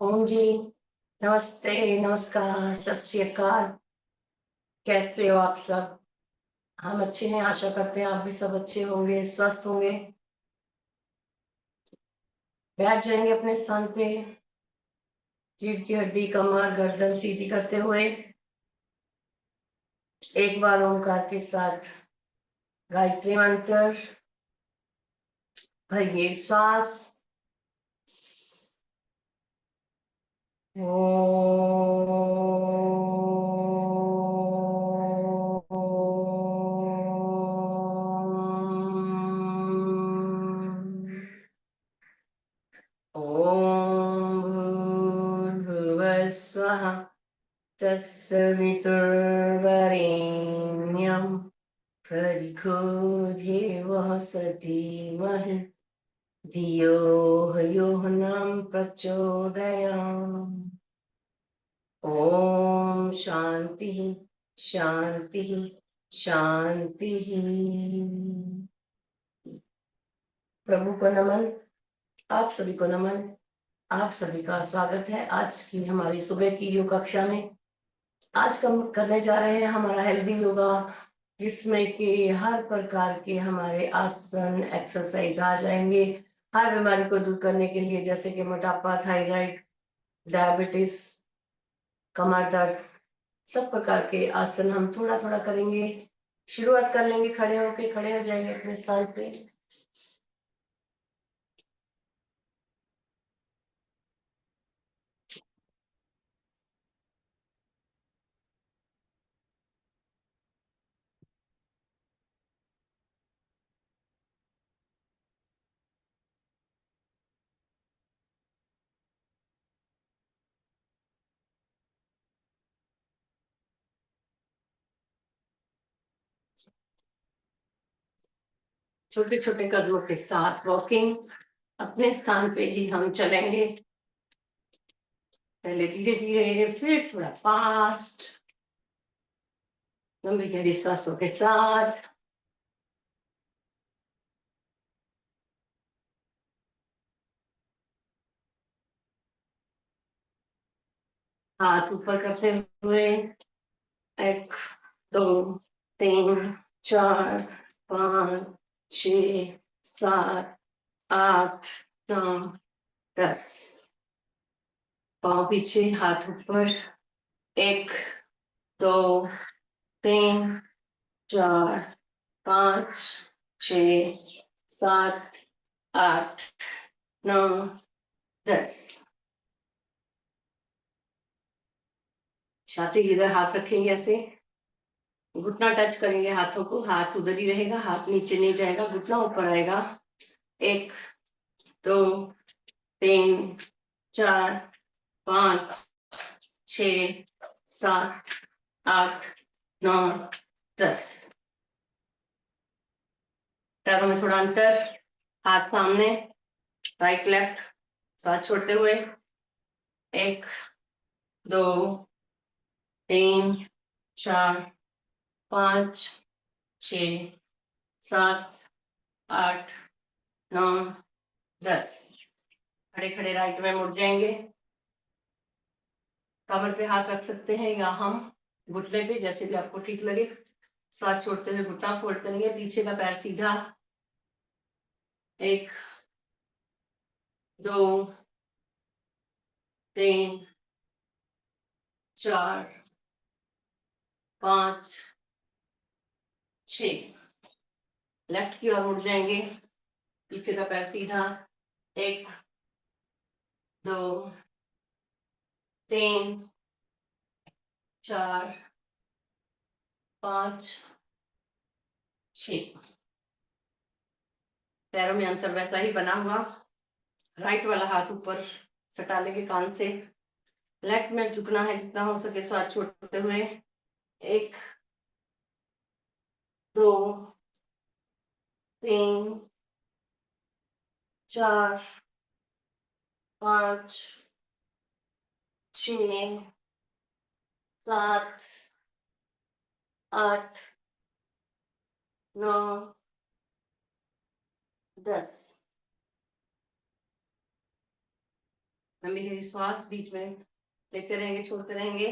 ओम जी। नमस्ते, नमस्कार, सत श्री अकाल। कैसे हो आप सब? हम अच्छे हैं, आशा करते हैं आप भी सब अच्छे होंगे, स्वस्थ होंगे। बैठ जाएंगे अपने स्थान पे, रीढ़ की हड्डी, कमर, गर्दन सीधी करते हुए एक बार ओंकार के साथ गायत्री मंत्र भरिए श्वास। ओम भूर्भुवस्वः तस्य वितुर्वरेण्यं भर्गो देवः स धीमहि धियो यो नः प्रचोदयात्। ओम शांति शांति शांति। प्रभु को नमन, आप सभी को नमन। आप सभी का स्वागत है आज की हमारी सुबह की योग कक्षा में। आज हम करने जा रहे हैं हमारा हेल्दी योगा, जिसमें कि हर प्रकार के हमारे आसन एक्सरसाइज आ जाएंगे हर बीमारी को दूर करने के लिए, जैसे कि मोटापा, थायराइड, डायबिटीज, कमर दर्द, सब प्रकार के आसन हम थोड़ा थोड़ा करेंगे। शुरुआत कर लेंगे खड़े होके, खड़े हो जाएंगे अपने स्थान पे। छोटे छोटे कदमों के साथ वॉकिंग, अपने स्थान पे ही हम चलेंगे। पहले धीरे धीरे, फिर थोड़ा फास्ट, लंबी गहरी सांसों के साथ। हाथ ऊपर करते हुए 1 2 3 4 5 6 7 8 9 10। पाँव पीछे, हाथ ऊपर। 1 2 3 4 5 6 7 8 9 10। छाती की इधर हाथ रखेंगे, ऐसे घुटना टच करेंगे हाथों को, हाथ उधर ही रहेगा, हाथ नीचे नहीं जाएगा, घुटना ऊपर आएगा। 1 2 3 4 5 6 7 8 9 10। पैरों में थोड़ा अंतर, हाथ सामने, राइट लेफ्ट, साथ छोड़ते हुए। 1 2 3 4 5 6 7 8 9 10। खड़े खड़े राइट में मुड़ जाएंगे। कमर पे हाथ रख सकते हैं या हम घुटने पे, जैसे भी आपको ठीक लगे। साथ छोड़ते हुए घुटना फोल्ड करेंगे, पीछे का पैर सीधा। 1 2 3 4 5 6। लेफ्ट की ओर मुड़ जाएंगे, पीछे का पैर सीधा। 1 2 3 4 5 6। पैरों में अंतर वैसा ही बना हुआ। राइट वाला हाथ ऊपर सटा लेंगे कान से। लेफ्ट में झुकना है जितना हो सके, स्वाद छोड़ते हुए। 1 2 3 4 5 6 7 8 9 10। लंबी गहरी श्वास बीच में लेते रहेंगे, छोड़ते रहेंगे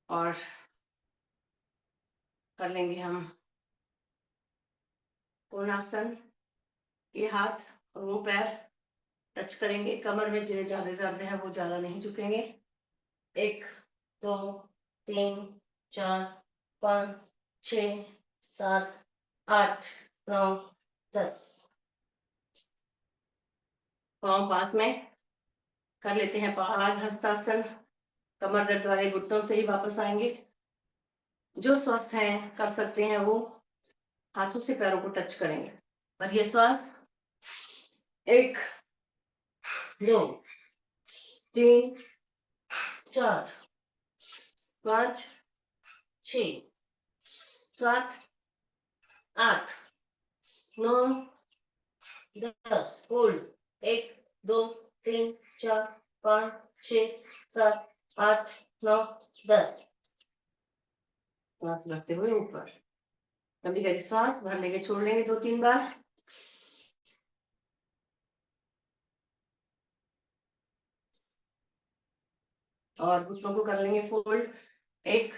और कर लेंगे हम कोणासन। ये हाथ और वो पैर टच करेंगे। कमर में जिन्हें ज्यादा दर्द है वो ज्यादा नहीं झुकेंगे। 1 2 3 4 5 6 7 8 9 10। पाँव पास में कर लेते हैं पाद हस्तासन। कमर दर्द वाले घुटनों से ही वापस आएंगे। जो स्वस्थ हैं कर सकते हैं वो हाथों से पैरों को टच करेंगे। पर ये श्वास 1 2 3 4 5 6 7 8 9 10। होल्ड 1 2 3 4 5 6 7 8 9 10। सांस रखते हुए ऊपर लंबी गहरी श्वास भर लेंगे, छोड़ लेंगे 2-3 बार। और घुटनों को कर लेंगे फोल्ड। 1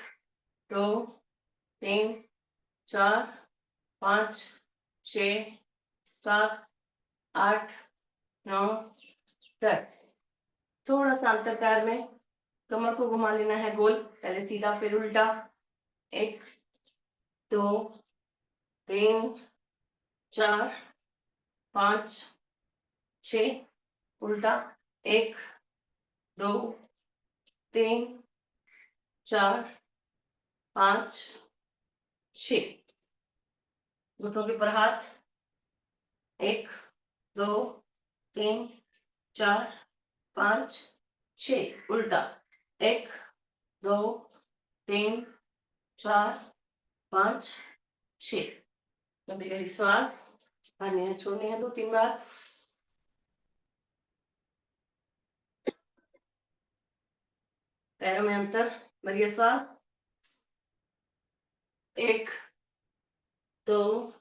2 3 4 5 6 7 8 9 10। थोड़ा सा अंतर पैर में कमर को घुमा लेना है गोल, पहले सीधा फिर उल्टा। 1 2 3 4 5 6 उल्टा। 1 2 3 4 5 6। घुटनों के ऊपर हाथ। 1 2 3 4 5 6 उल्टा। 1 2 3 4 5 6। लंबी गहरी श्वास भरनी है, छोड़नी है 2-3 बार। पैरों में अंतर, भरिए श्वास। 1 2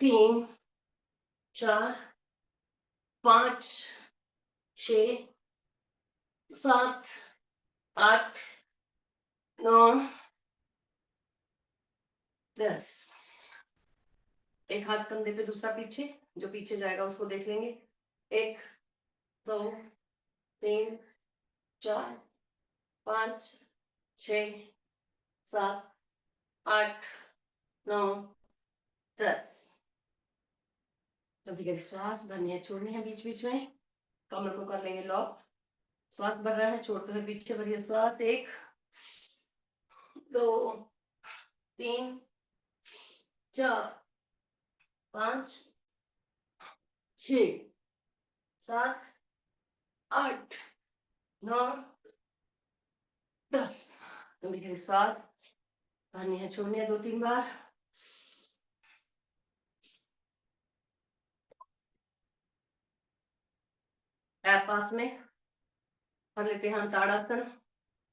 3 4 5 6 7 8 9 10। एक हाथ कंधे पे, दूसरा पीछे, जो पीछे जाएगा उसको देख लेंगे। 1 2 3 4 5 6 7 8 9 10। कभी कभी श्वास भरनी है, छोड़नी है बीच बीच में। कमर को कर लेंगे लॉक। श्वास भर रहा है, छोड़ते हुए पीछे भरिए श्वास। 1 2 3 4 5 6 7 8 9 10। लंबी गहरी श्वास भरनी है, छोड़नी है 2-3 बार। पैर पास में कर लेते हैं हम ताड़ासन।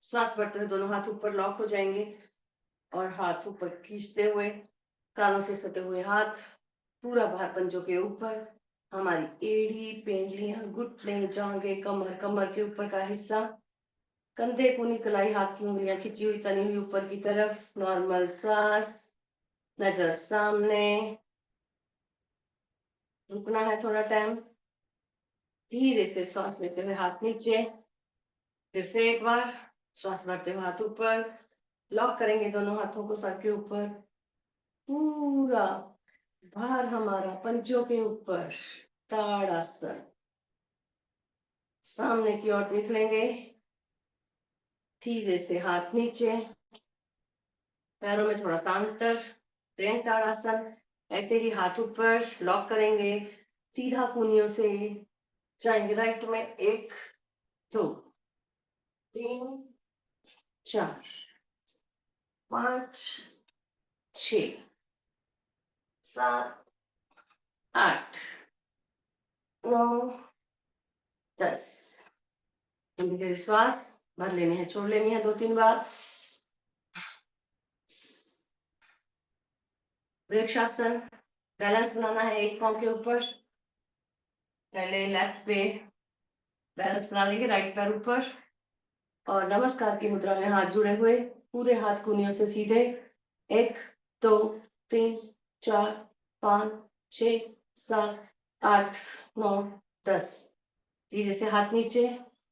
श्वास भरते हुए दोनों हाथ ऊपर लॉक हो जाएंगे और हाथ ऊपर खींचते हुए, कानों से सटे हुए हाथ, पूरा भार पंजों के ऊपर। हमारी एड़ी, पेंडलियां, घुटने, जांघें, कमर, कमर के ऊपर का हिस्सा, कंधे, कूनी, कलाई, हाथ की उंगलियां खिंची हुई, तनी हुई ऊपर की तरफ। नॉर्मल श्वास, नजर सामने। रुकना है थोड़ा टाइम। धीरे से श्वास लेते हुए हाथ नीचे। फिर से एक बार श्वास भरते हुए हाथ ऊपर, लॉक करेंगे दोनों हाथों को सर के ऊपर। पूरा भार हमारा पंजों के ऊपर। ताड़ासन। सामने की ओर देख लेंगे। धीरे से हाथ नीचे, पैरों में थोड़ा सा अंतर। प्रेम ताड़ासन। ऐसे ही हाथ ऊपर लॉक करेंगे, सीधा कूनियों से जाएंगे राइट में। 1 2 3 4 5 6 7 8 9 10। लंबी गहरी श्वास भर लेनी है, छोड़ लेनी है 2-3 बार। वृक्षासन। बैलेंस बनाना है एक पांव के ऊपर। पहले लेफ्ट पे बैलेंस बना लेंगे, राइट पैर ऊपर और नमस्कार की मुद्रा में हाथ जुड़े हुए, पूरे हाथ कूनियों से सीधे। 1 2 3 4 5 6 7 8 9 10। धीरे से हाथ नीचे,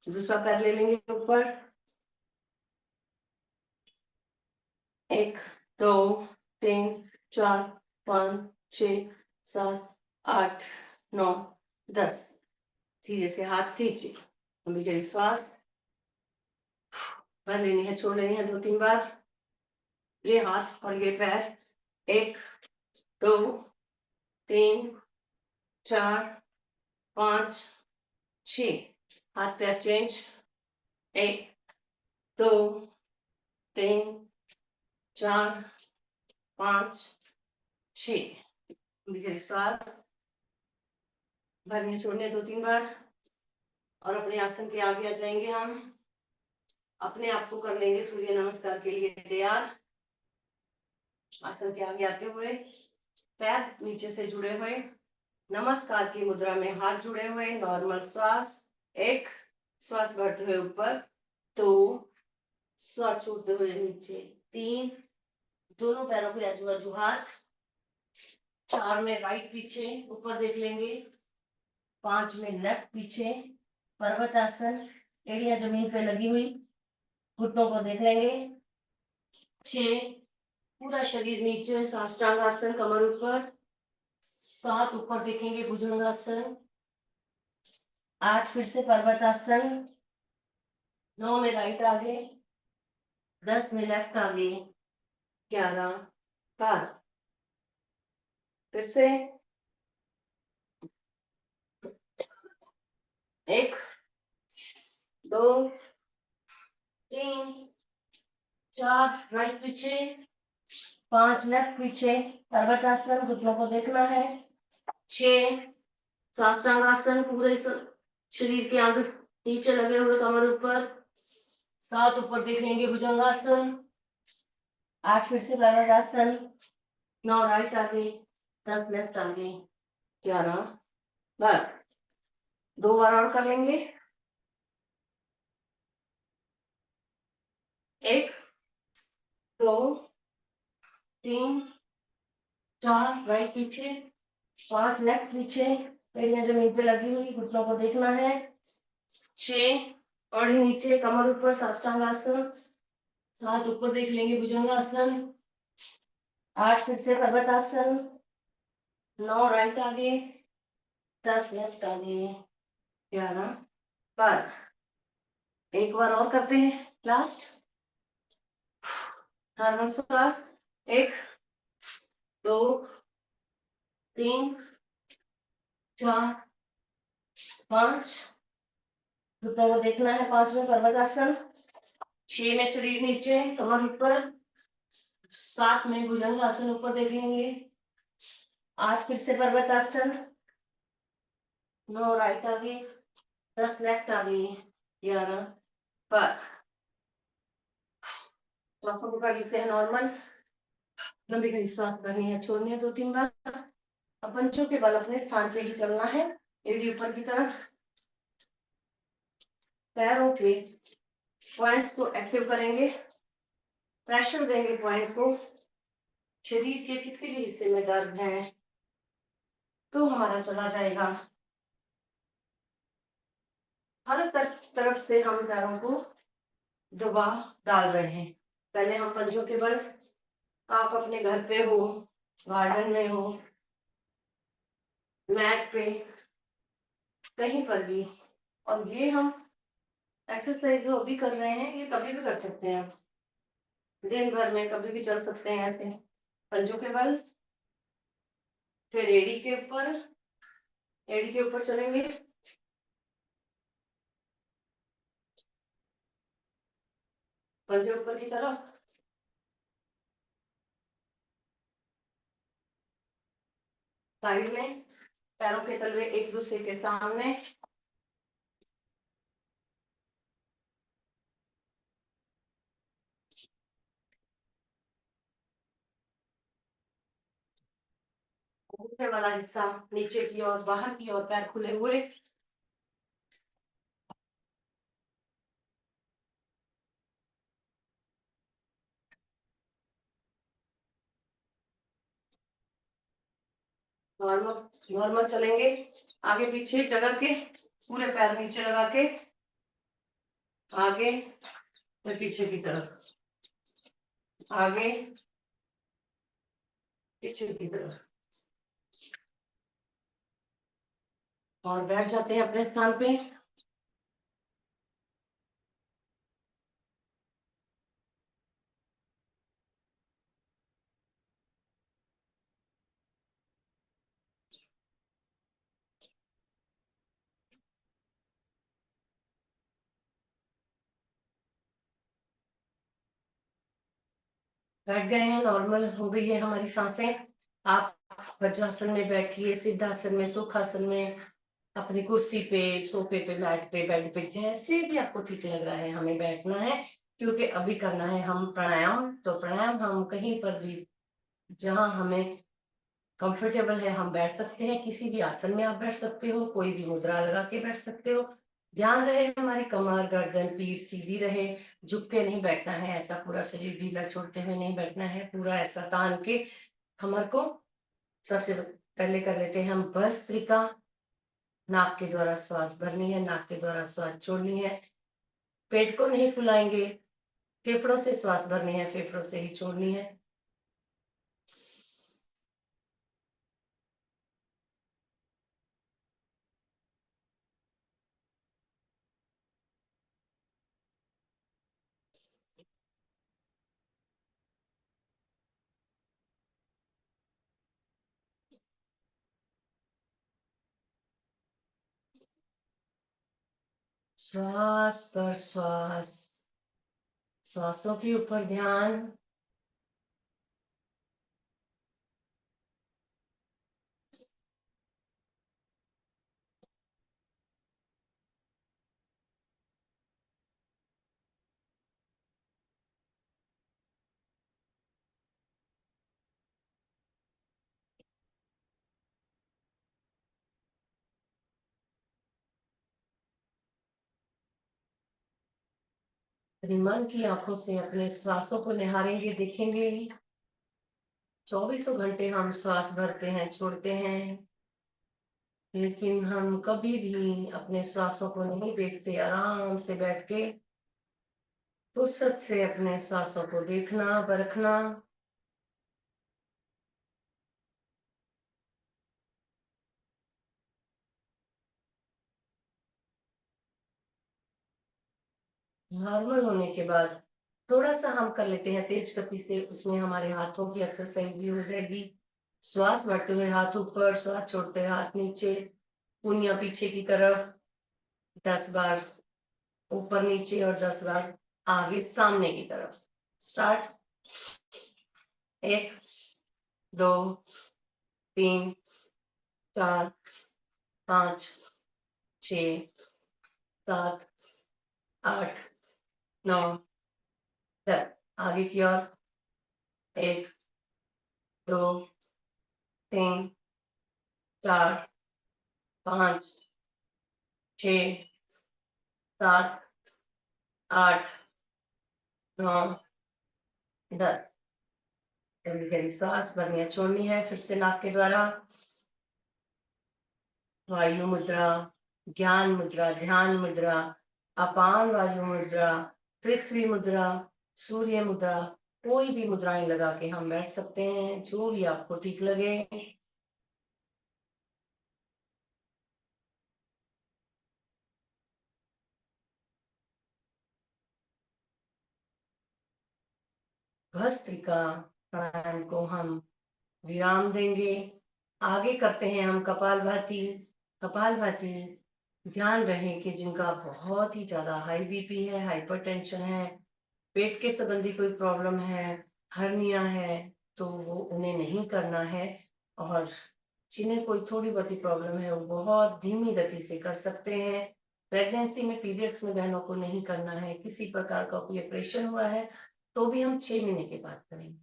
दूसरा पैर ले लेंगे ऊपर। 1 2 3 4 5 6 7 8 9 10। धीरे से हाथ नीचे। लंबी चौड़ी श्वास भर लेनी है, छोड़ लेनी है 2-3 बार। ये हाथ और ये पैर, 1 2 3 4 5 6। हाथ पैर चेंज। 1 2 3 4 5 6। श्वास भरने छोड़ने 2-3 बार और अपने आसन के आगे आ जाएंगे। हम अपने आप को कर लेंगे सूर्य नमस्कार के लिए तैयार। आसन के आगे आते हुए पैर नीचे से जुड़े हुए, नमस्कार की मुद्रा में हाथ जुड़े हुए, नॉर्मल श्वास। 1 श्वास बढ़ते हुए ऊपर, 2 श्वास छोड़ते हुए नीचे, 3 दोनों पैरों के आजू बाजू हाथ, 4 में राइट पीछे ऊपर देख लेंगे, 5 में लेफ्ट पीछे, पर्वत आसन, एड़ियां जमीन पे लगी हुई, घुटनों को देख लेंगे। 6 पूरा शरीर नीचे, साष्टांग आसन, कमर ऊपर। 7 ऊपर देखेंगे, भुजंगासन। 8 फिर से पर्वत आसन। 9 में राइट आगे, 10 में लेफ्ट आगे, 11 बार। फिर से 1 2 3 4 राइट पीछे, 5 लेफ्ट पीछे, पर्वत आसन, घुटनों को देखना है। 6 साष्टांग आसन, पूरे शरीर के अंग नीचे लगे हुए, कमर ऊपर। 7 ऊपर देख लेंगे, भुजंगासन। 8 फिर से पर्वत आसन। 9 राइट आगे, 10 लेफ्ट आगे, 11 बार। 2 बार और कर लेंगे। 1 2 3 4 राइट पीछे, 5 लेफ्ट पीछे, एड़ियां जमीन पे लगी हुई, घुटनों को देखना है। 6 और नीचे, कमर ऊपर, साष्टांग आसन। 7 ऊपर देख लेंगे, भुजंगासन। 8 फिर से पर्वत आसन। 9 राइट आगे, 10 लेफ्ट आगे, 11 बार। एक बार और करते हैं, लास्ट नॉर्मल श्वास। 1 2 3 4 5, घुटनों को देखना है। 5 में पर्वत आसन। 6 में शरीर नीचे, कमर ऊपर। 7 में भुजंग आसन, ऊपर देख लेंगे। 8 फिर से पर्वत आसन। 9 राइट आगे, 10 लेफ्ट आगे, 11 बार। श्वासों को कर लेते हैं नॉर्मल। लंबी गहरी सांस करनी है, छोड़नी है 2-3 बार। अब पंचों के बल अपने स्थान पे ही चलना है, एड़ी ऊपर की तरफ। पैरों के पॉइंट्स को एक्टिव करेंगे, प्रेशर देंगे पॉइंट्स को। शरीर के किसी भी हिस्से में दर्द है तो हमारा चला जाएगा। हर तरफ से हम पैरों को दबाव डाल रहे हैं। पहले हम पंचों के बल, आप अपने घर पे हो, गार्डन में हो, मैट पे, कहीं पर भी। और ये हम एक्सरसाइज जो अभी कर रहे हैं, ये कभी भी कर सकते हैं, दिन भर में कभी भी चल सकते हैं ऐसे। पंजों के बल, फिर एड़ी के ऊपर चलेंगे। पंजे ऊपर की तरफ, साइड में, पैरों के तलवे एक दूसरे के सामने। ऊपर वाला हिस्सा नीचे की ओर, बाहर की ओर, पैर खुले हुए। नॉर्मल नॉर्मल चलेंगे, आगे पीछे जगह के, पूरे पैर नीचे लगा के आगे फिर पीछे की तरफ, आगे पीछे की तरफ, और बैठ जाते हैं अपने स्थान पे। बैठ गए हैं, नॉर्मल हो गई है हमारी सांसें। आप वज्रासन में बैठिए, सिद्धासन में, सुखासन में, अपनी कुर्सी पे, सोफे पे, मैट पे, बेड पे, जैसे भी आपको ठीक लग रहा है हमें बैठना है, क्योंकि अभी करना है हम प्राणायाम। तो प्राणायाम हम कहीं पर भी जहां हमें कंफर्टेबल है हम बैठ सकते हैं, किसी भी आसन में आप बैठ सकते हो, कोई भी मुद्रा लगा के बैठ सकते हो। ध्यान रहे हमारी कमर, गर्दन, पीठ सीधी रहे, झुक के नहीं बैठना है, ऐसा पूरा शरीर ढीला छोड़ते हुए नहीं बैठना है, पूरा ऐसा तान के कमर को। सबसे पहले कर लेते हैं हम भस्त्रिका। नाक के द्वारा श्वास भरनी है, नाक के द्वारा श्वास छोड़नी है, पेट को नहीं फुलाएंगे, फेफड़ों से श्वास भरनी है, फेफड़ों से ही छोड़नी है। श्वास पर श्वास, श्वासों के ऊपर ध्यान। अपनी मन की आंखों से अपने श्वासों को निहारेंगे, देखेंगे। चौबीसों घंटे हम श्वास भरते हैं, छोड़ते हैं, लेकिन हम कभी भी अपने श्वासों को नहीं देखते। आराम से बैठ के फुर्सत से अपने श्वासों को देखना, परखना। नॉर्मल होने के बाद थोड़ा सा हम कर लेते हैं तेज गति से, उसमें हमारे हाथों की एक्सरसाइज भी हो जाएगी। श्वास भरते हुए हाथ ऊपर, श्वास छोड़ते हुए हाथ नीचे, पुनिया पीछे की तरफ, 10 बार ऊपर नीचे और 10 बार आगे सामने की तरफ। स्टार्ट। 1, 2, 3, 4, 5, 6, 7, 8, 9, 10। आगे की ओर। 1, 2, 3, 4, 5, 6, 7, 8, 9, 10। गहरी गहरी सांस भरनी है, छोड़नी है, फिर से नाक के द्वारा। वायु मुद्रा, ज्ञान मुद्रा, ध्यान मुद्रा, अपान वायु मुद्रा, पृथ्वी मुद्रा, सूर्य मुद्रा, कोई भी मुद्राएं लगा के हम बैठ सकते हैं, जो भी आपको ठीक लगे। भस्त्रिका प्राणायाम को हम विराम देंगे। आगे करते हैं हम कपालभाति। कपालभाति, ध्यान रहे कि जिनका बहुत ही ज्यादा हाई बीपी है, हाइपरटेंशन है, पेट के संबंधी कोई प्रॉब्लम है, हर्निया है, तो वो उन्हें नहीं करना है। और जिन्हें कोई थोड़ी बहुत प्रॉब्लम है वो बहुत धीमी गति से कर सकते हैं। प्रेगनेंसी में, पीरियड्स में बहनों को नहीं करना है। किसी प्रकार का कोई ऑपरेशन हुआ है तो भी हम 6 महीने के बाद करेंगे।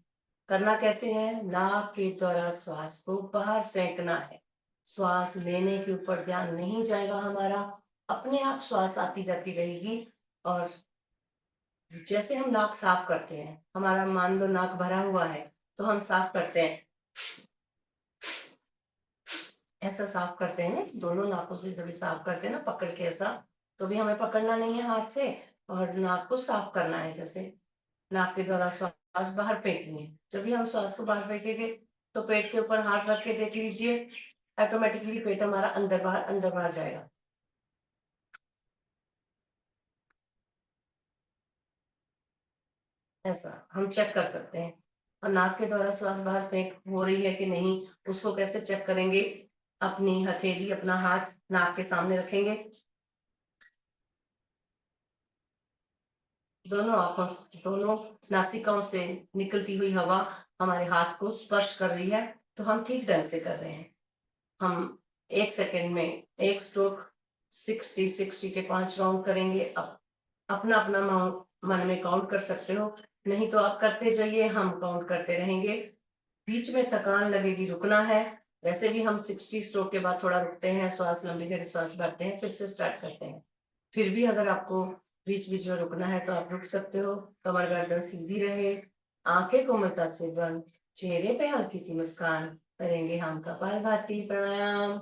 करना कैसे है? नाक के द्वारा श्वास को बाहर फेंकना है। श्वास लेने के ऊपर ध्यान नहीं जाएगा हमारा, अपने आप श्वास आती जाती रहेगी। और जैसे हम नाक साफ करते हैं, हमारा मान लो नाक भरा हुआ है, तो हम साफ करते हैं, ऐसा साफ करते हैं, दोनों नाकों से जब साफ करते हैं ना पकड़ के ऐसा, तो भी हमें पकड़ना नहीं है हाथ से, और नाक को साफ करना है। जैसे नाक के द्वारा श्वास बाहर फेंकनी है। जब भी हम श्वास को बाहर फेंकेंगे तो पेट के ऊपर हाथ रख के देख लीजिए, ऑटोमेटिकली पेट हमारा अंदर बाहर जाएगा। ऐसा हम चेक कर सकते हैं। और नाक के द्वारा श्वास बाहर फेंक हो रही है कि नहीं, उसको कैसे चेक करेंगे? अपनी हथेली, अपना हाथ नाक के सामने रखेंगे, दोनों नासिकाओं से निकलती हुई हवा हमारे हाथ को स्पर्श कर रही है, तो हम ठीक ढंग से कर रहे हैं। हम 1 सेकेंड में एक स्ट्रोक 60 के 5 राउंड करेंगे। अब अपना अपना मन में काउंट कर सकते हो, नहीं तो आप करते जाइए, हम काउंट करते रहेंगे। बीच में थकान लगेगी, रुकना है। वैसे भी हम 60 स्ट्रोक के बाद थोड़ा रुकते हैं, श्वास लंबी गहरी श्वास भरते हैं, फिर से स्टार्ट करते हैं। फिर भी अगर आपको बीच बीच में रुकना है तो आप रुक सकते हो। कमर गर्दन सीधी रहे, आंखें कोमलता से बंद, चेहरे पे हल्की सी मुस्कान, करेंगे हम कपालभाति प्राणायाम।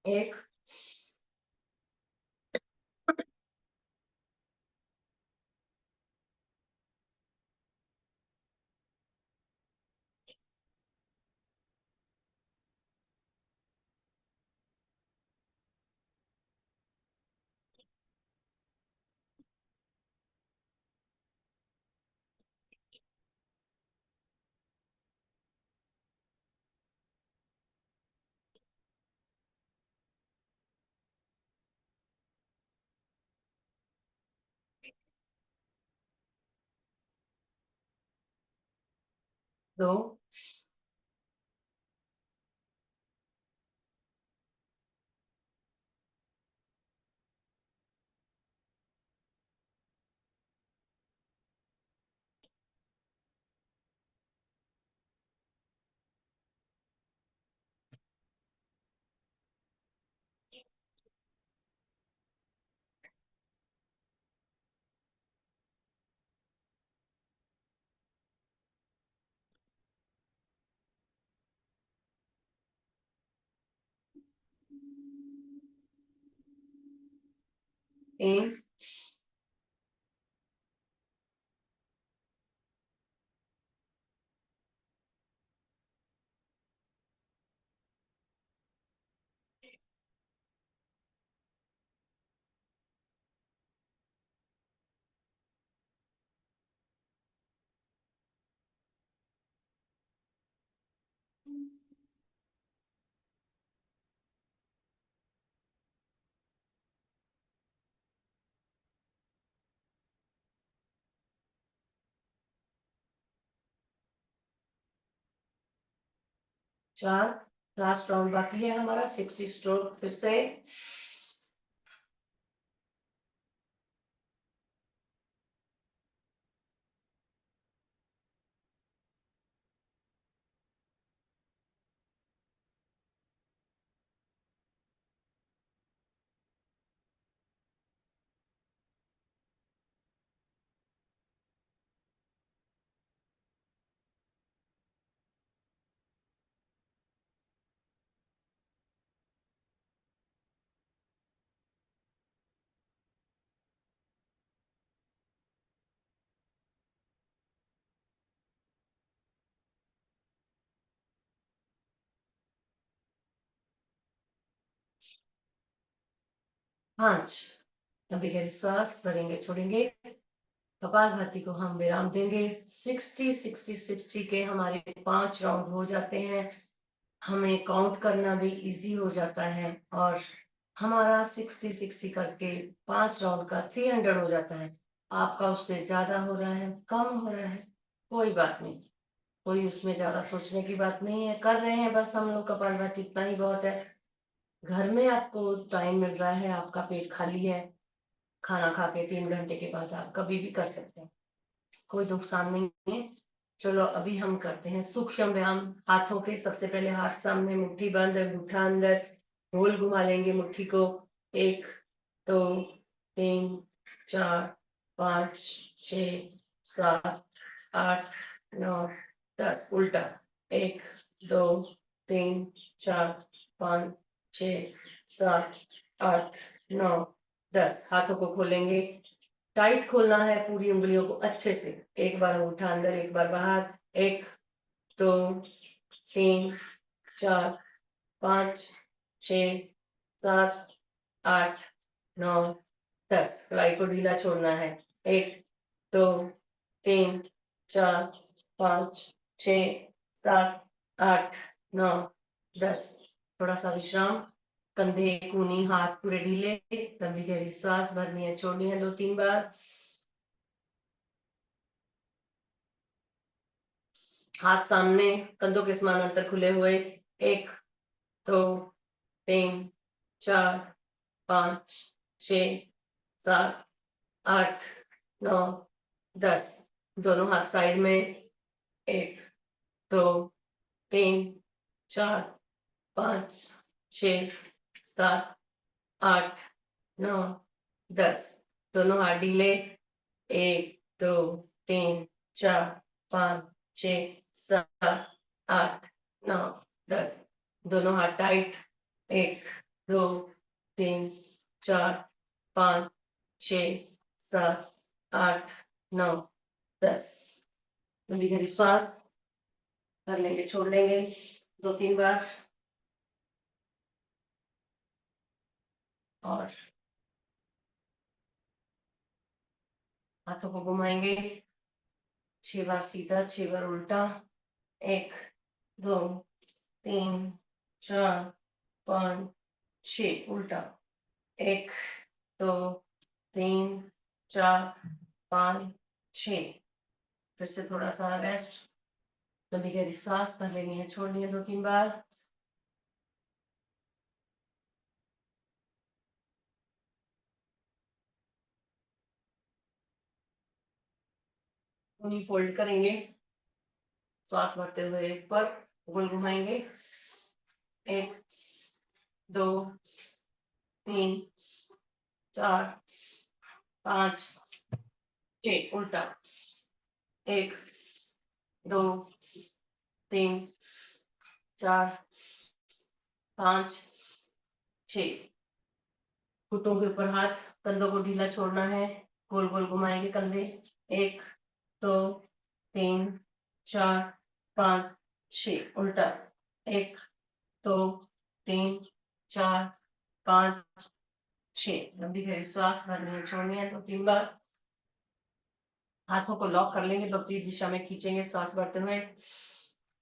एक, 2, 3, 4। लास्ट राउंड बाकी है हमारा, 60 स्ट्रोक। फिर से 5। लंबी गहरी श्वास भरेंगे, छोड़ेंगे। कपालभाति को हम विराम देंगे। 60 के हमारे 5 राउंड हो जाते हैं। हमें काउंट करना भी इजी हो जाता है, और हमारा 60 करके 5 राउंड का 300 हो जाता है। आपका उससे ज्यादा हो रहा है, कम हो रहा है, कोई बात नहीं, कोई उसमें ज्यादा सोचने की बात नहीं है। कर रहे हैं बस हम लोग, कपालभाति इतना ही बहुत है। घर में आपको टाइम मिल रहा है, आपका पेट खाली है, खाना खा के 3 घंटे के बाद आप कभी भी कर सकते हैं, कोई नुकसान नहीं है। चलो अभी हम करते हैं सूक्ष्म व्यायाम। हाथों के, सबसे पहले हाथ सामने, मुट्ठी बंद, अंगूठा अंदर, गोल घुमा लेंगे मुट्ठी को। 1 2 3 4 5 6 7 8 9 10, उल्टा। 1 2 3 4 5 6 7 8 9 10। हाथों को खोलेंगे, टाइट खोलना है पूरी उंगलियों को अच्छे से। एक बार अंगूठा अंदर, एक बार बाहर। 1 2 3 4 5 6 7 8 9 10। कलाई को ढीला छोड़ना है। 1 2 3 4 5 6 7 8 9 10। थोड़ा सा विश्राम, कंधे, कूनी, हाथ पूरे ढीले। लंबी गहरी सांस भरनी है, छोड़नी है 2-3 बार। हाथ सामने, कंधों के समान अंतर खुले हुए। 1 2 3 4 5 6 7 8 9 10। दोनों हाथ साइड में। 1 2 3 4 5 6 7 8 9 10। दोनों हाथ ढीले। 1 2 3 4 5 6 7 8 9 10। दोनों हाथ टाइट। 1 2 3 4 5 6 7 8 9 10। लंबी गहरी श्वास कर लेंगे, छोड़ लेंगे 2-3 बार। और हाथों को घुमाएंगे, 6 बार सीधा, 6 बार उल्टा। 1 2 3 4 5 6, उल्टा। 1 2 3 4 5 6। फिर से थोड़ा सा रेस्ट, लंबी गहरी सांस भर लेनी है, छोड़नी है 2-3 बार। उन्हीं फोल्ड करेंगे, सांस भरते हुए ऊपर गोल घुमाएंगे। 1 2 3 4 5 6, उल्टा। 1 2 3 4 5 6। घुटनों के ऊपर हाथ, कंधों को ढीला छोड़ना है, गोल गोल घुमाएंगे कंधे। 1 2 3 4 5 6, उल्टा। 1 2 3 4 5 6। लंबी गहरी श्वास भरनी है, छोड़नी है 2-3 बार। हाथों को लॉक कर लेंगे, विपरीत दिशा में खींचेंगे श्वास भरते हुए।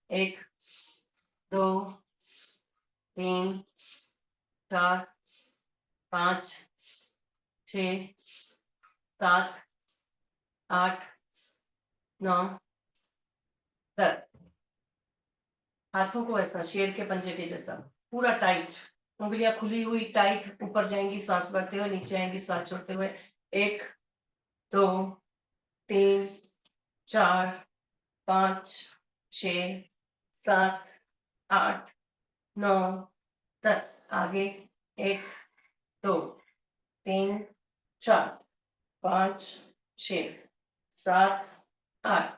1 2 3 4 5 6 7 8 9 10। हाथों को ऐसा शेर के पंजे के जैसा पूरा टाइट, उंगलियां खुली हुई टाइट, ऊपर जाएंगी श्वास भरते हुए, नीचे आएंगी श्वास छोड़ते हुए। 1 2 3 4 5 6 7 8 9 10। आगे। 1 2 3 4 5 6 7 8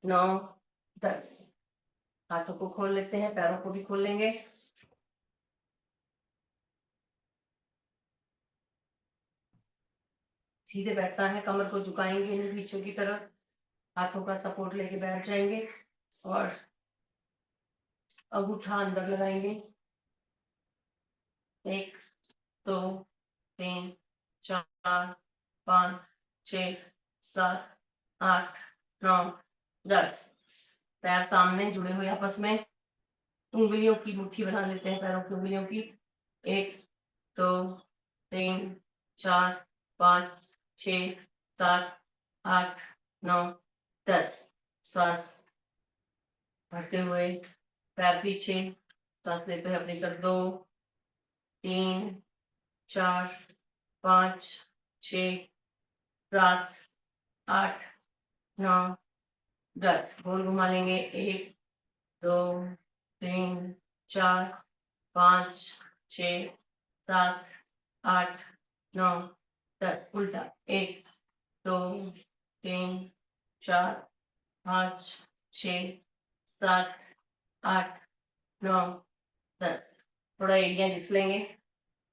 9 10। हाथों को खोल लेते हैं, पैरों को भी खोल लेंगे। सीधे बैठना है, कमर को झुकाएंगे नहीं पीछे की तरफ, हाथों का सपोर्ट लेके बैठ जाएंगे और अंगूठा अंदर लगाएंगे। 1 2 3 4 5 6 7 8 9 10। पैर सामने जुड़े हुए आपस में, उंगलियों की मुट्ठी बना लेते हैं, पैरों की उंगलियों की। 1 2 3 4 5 6 7 8 9 10। श्वास भरते हुए पैर पीछे, सांस लेते हुए अपनी तरफ 2 3 4 5 6 7 8 9 10। गोल घुमा लेंगे। 1 2 3 4 5 6 7 8 9 10। उल्टा। 1 2 3 4 5 6 7 8 9 10। थोड़ा एड़ियां घिस लेंगे।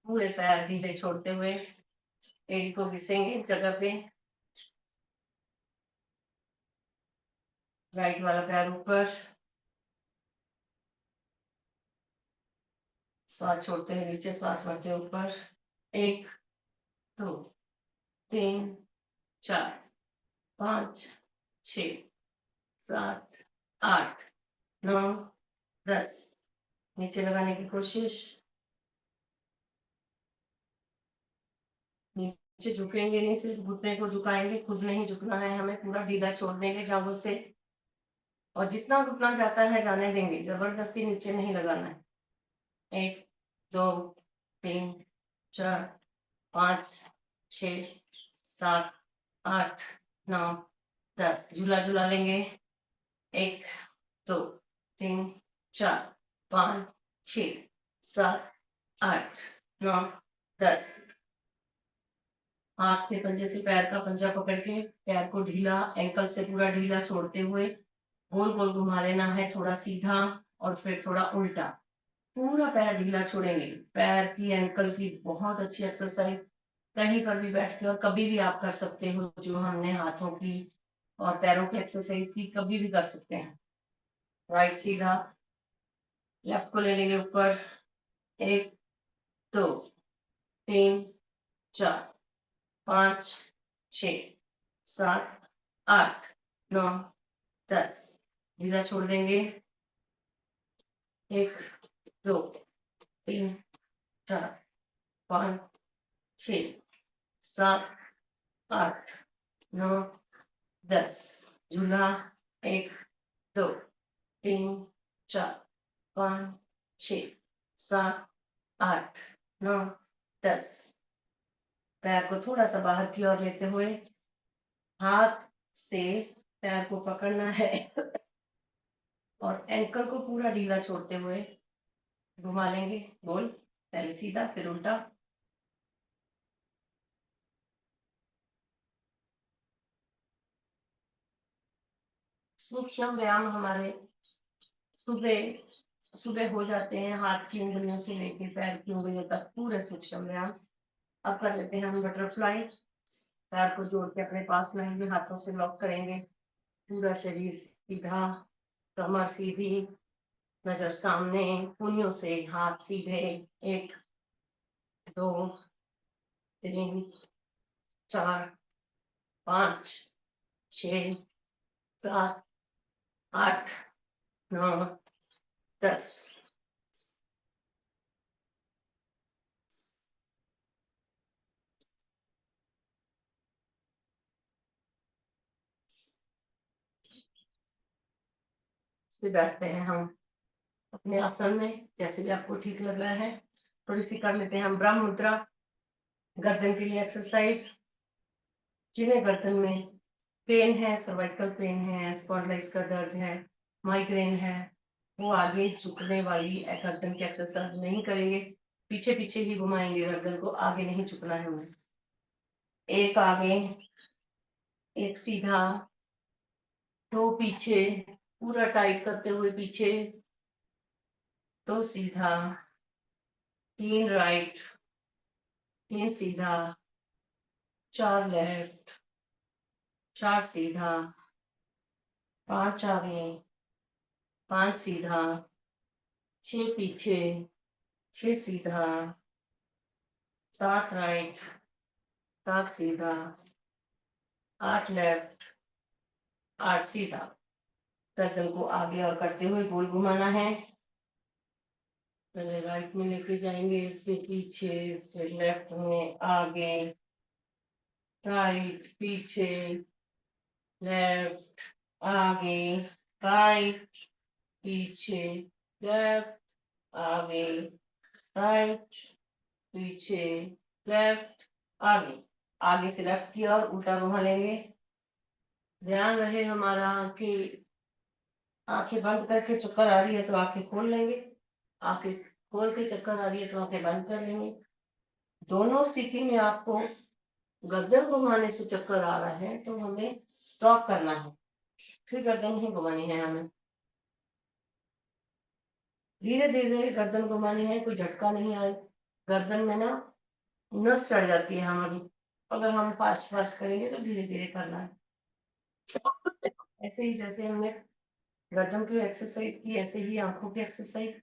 पूरे पैर ढीले छोड़ते हुए एड़ी को घिसेंगे जगह पे। राइट वाला पैर ऊपर, श्वास छोड़ते हुए नीचे, श्वास भरते हुए ऊपर। 1 2 3 4 5 6 7 8 9 10। नीचे लगाने की कोशिश। नीचे झुकेंगे नहीं, सिर्फ घुटने को झुकाएंगे, खुद नहीं झुकना है हमें। पूरा ढीला छोड़ देंगे जांघों से, और जितना घुटना जाता है जाने देंगे, जबरदस्ती नीचे नहीं लगाना है। 1 2 3 4 5 6 7 8 9 10। झूला झूला लेंगे। 1 2 3 4 5 6 7 8 9 10। हाथ के पंजे से पैर का पंजा पकड़ के पैर को ढीला, एंकल से पूरा ढीला छोड़ते हुए गोल गोल घुमा लेना है। थोड़ा सीधा और फिर थोड़ा उल्टा। पूरा पैर ढीला छोड़ेंगे। पैर की, एंकल की बहुत अच्छी एक्सरसाइज कहीं पर भी बैठ के और कभी भी आप कर सकते हो। जो हमने हाथों की और पैरों की एक्सरसाइज की, कभी भी कर सकते हैं। राइट सीधा, लेफ्ट को ले लेंगे ऊपर। 1 2 3 4 5 6 7 8 9 10। ढीला छोड़ देंगे। 1 2 3 4 5 6 7 8 9 10। झूला। 1 2 3 4 5 6 7 8 9 10। पैर को थोड़ा सा बाहर की ओर लेते हुए हाथ से पैर को पकड़ना है और एंकल को पूरा ढीला छोड़ते हुए घुमा लेंगे गोल। पहले सीधा फिर उल्टा। सूक्ष्म व्यायाम हमारे सुबह सुबह हो जाते हैं। हाथ की उंगलियों से लेकर पैर की उंगलियों तक पूरे सूक्ष्म व्यायाम। अब कर लेते हैं हम बटरफ्लाई। पैर को जोड़ के अपने पास लाएंगे, हाथों से लॉक करेंगे। पूरा शरीर सीधा, कमर सीधी, नजर सामने, पुनियों से हाथ सीधे। 1 2 3 4 5 6 7 8 9 10। से बैठते हैं हम अपने आसन में, जैसे भी आपको ठीक लग रहा है। थोड़ी सी कर लेते हैं हम ब्रह्म मुद्रा, गर्दन के लिए एक्सरसाइज। जिन्हें गर्दन में पेन है, सर्वाइकल पेन है, स्पॉन्डिलाइटिस का दर्द है, माइग्रेन है, वो आगे झुकने वाली गर्दन की एक्सरसाइज नहीं करेंगे। पीछे पीछे ही घुमाएंगे गर्दन को, आगे नहीं झुकना है हमें। 1 आगे, 1 सीधा, 2 पीछे, पूरा टाइट करते हुए पीछे, 2 सीधा, 3 राइट, 3 सीधा, 4 लेफ्ट, 4 सीधा, 5 आगे, 5 सीधा, 6 पीछे, 6 सीधा, 7 राइट, 7 सीधा, 8 लेफ्ट, 8 सीधा। गर्दन को आगे और करते हुए गोल घुमाना है। पहले राइट में लेके जाएंगे, फिर पीछे, फिर लेफ्ट में आगे, राइट, पीछे, लेफ्ट, आगे, राइट, पीछे, लेफ्ट, आगे, राइट, पीछे, लेफ्ट, आगे। आगे से लेफ्ट की ओर उल्टा घुमा लेंगे। ध्यान रहे हमारा कि आंखें बंद करके चक्कर आ रही है तो आंखें खोल लेंगे, आंखें खोल के चक्कर आ रही है तो आंखें बंद कर लेंगे। दोनों स्थिति में आपको गर्दन घुमाने से चक्कर आ रहा है तो हमें स्टॉप करना है, फिर गर्दन नहीं घुमानी है हमें। धीरे धीरे गर्दन घुमानी है, कोई झटका नहीं आए। गर्दन में ना नस चढ़ जाती है हमारी, अगर हम फास्ट फास्ट करेंगे तो धीरे धीरे करना है। ऐसे ही जैसे हमने गर्दन की एक्सरसाइज की, ऐसे ही आंखों की एक्सरसाइज।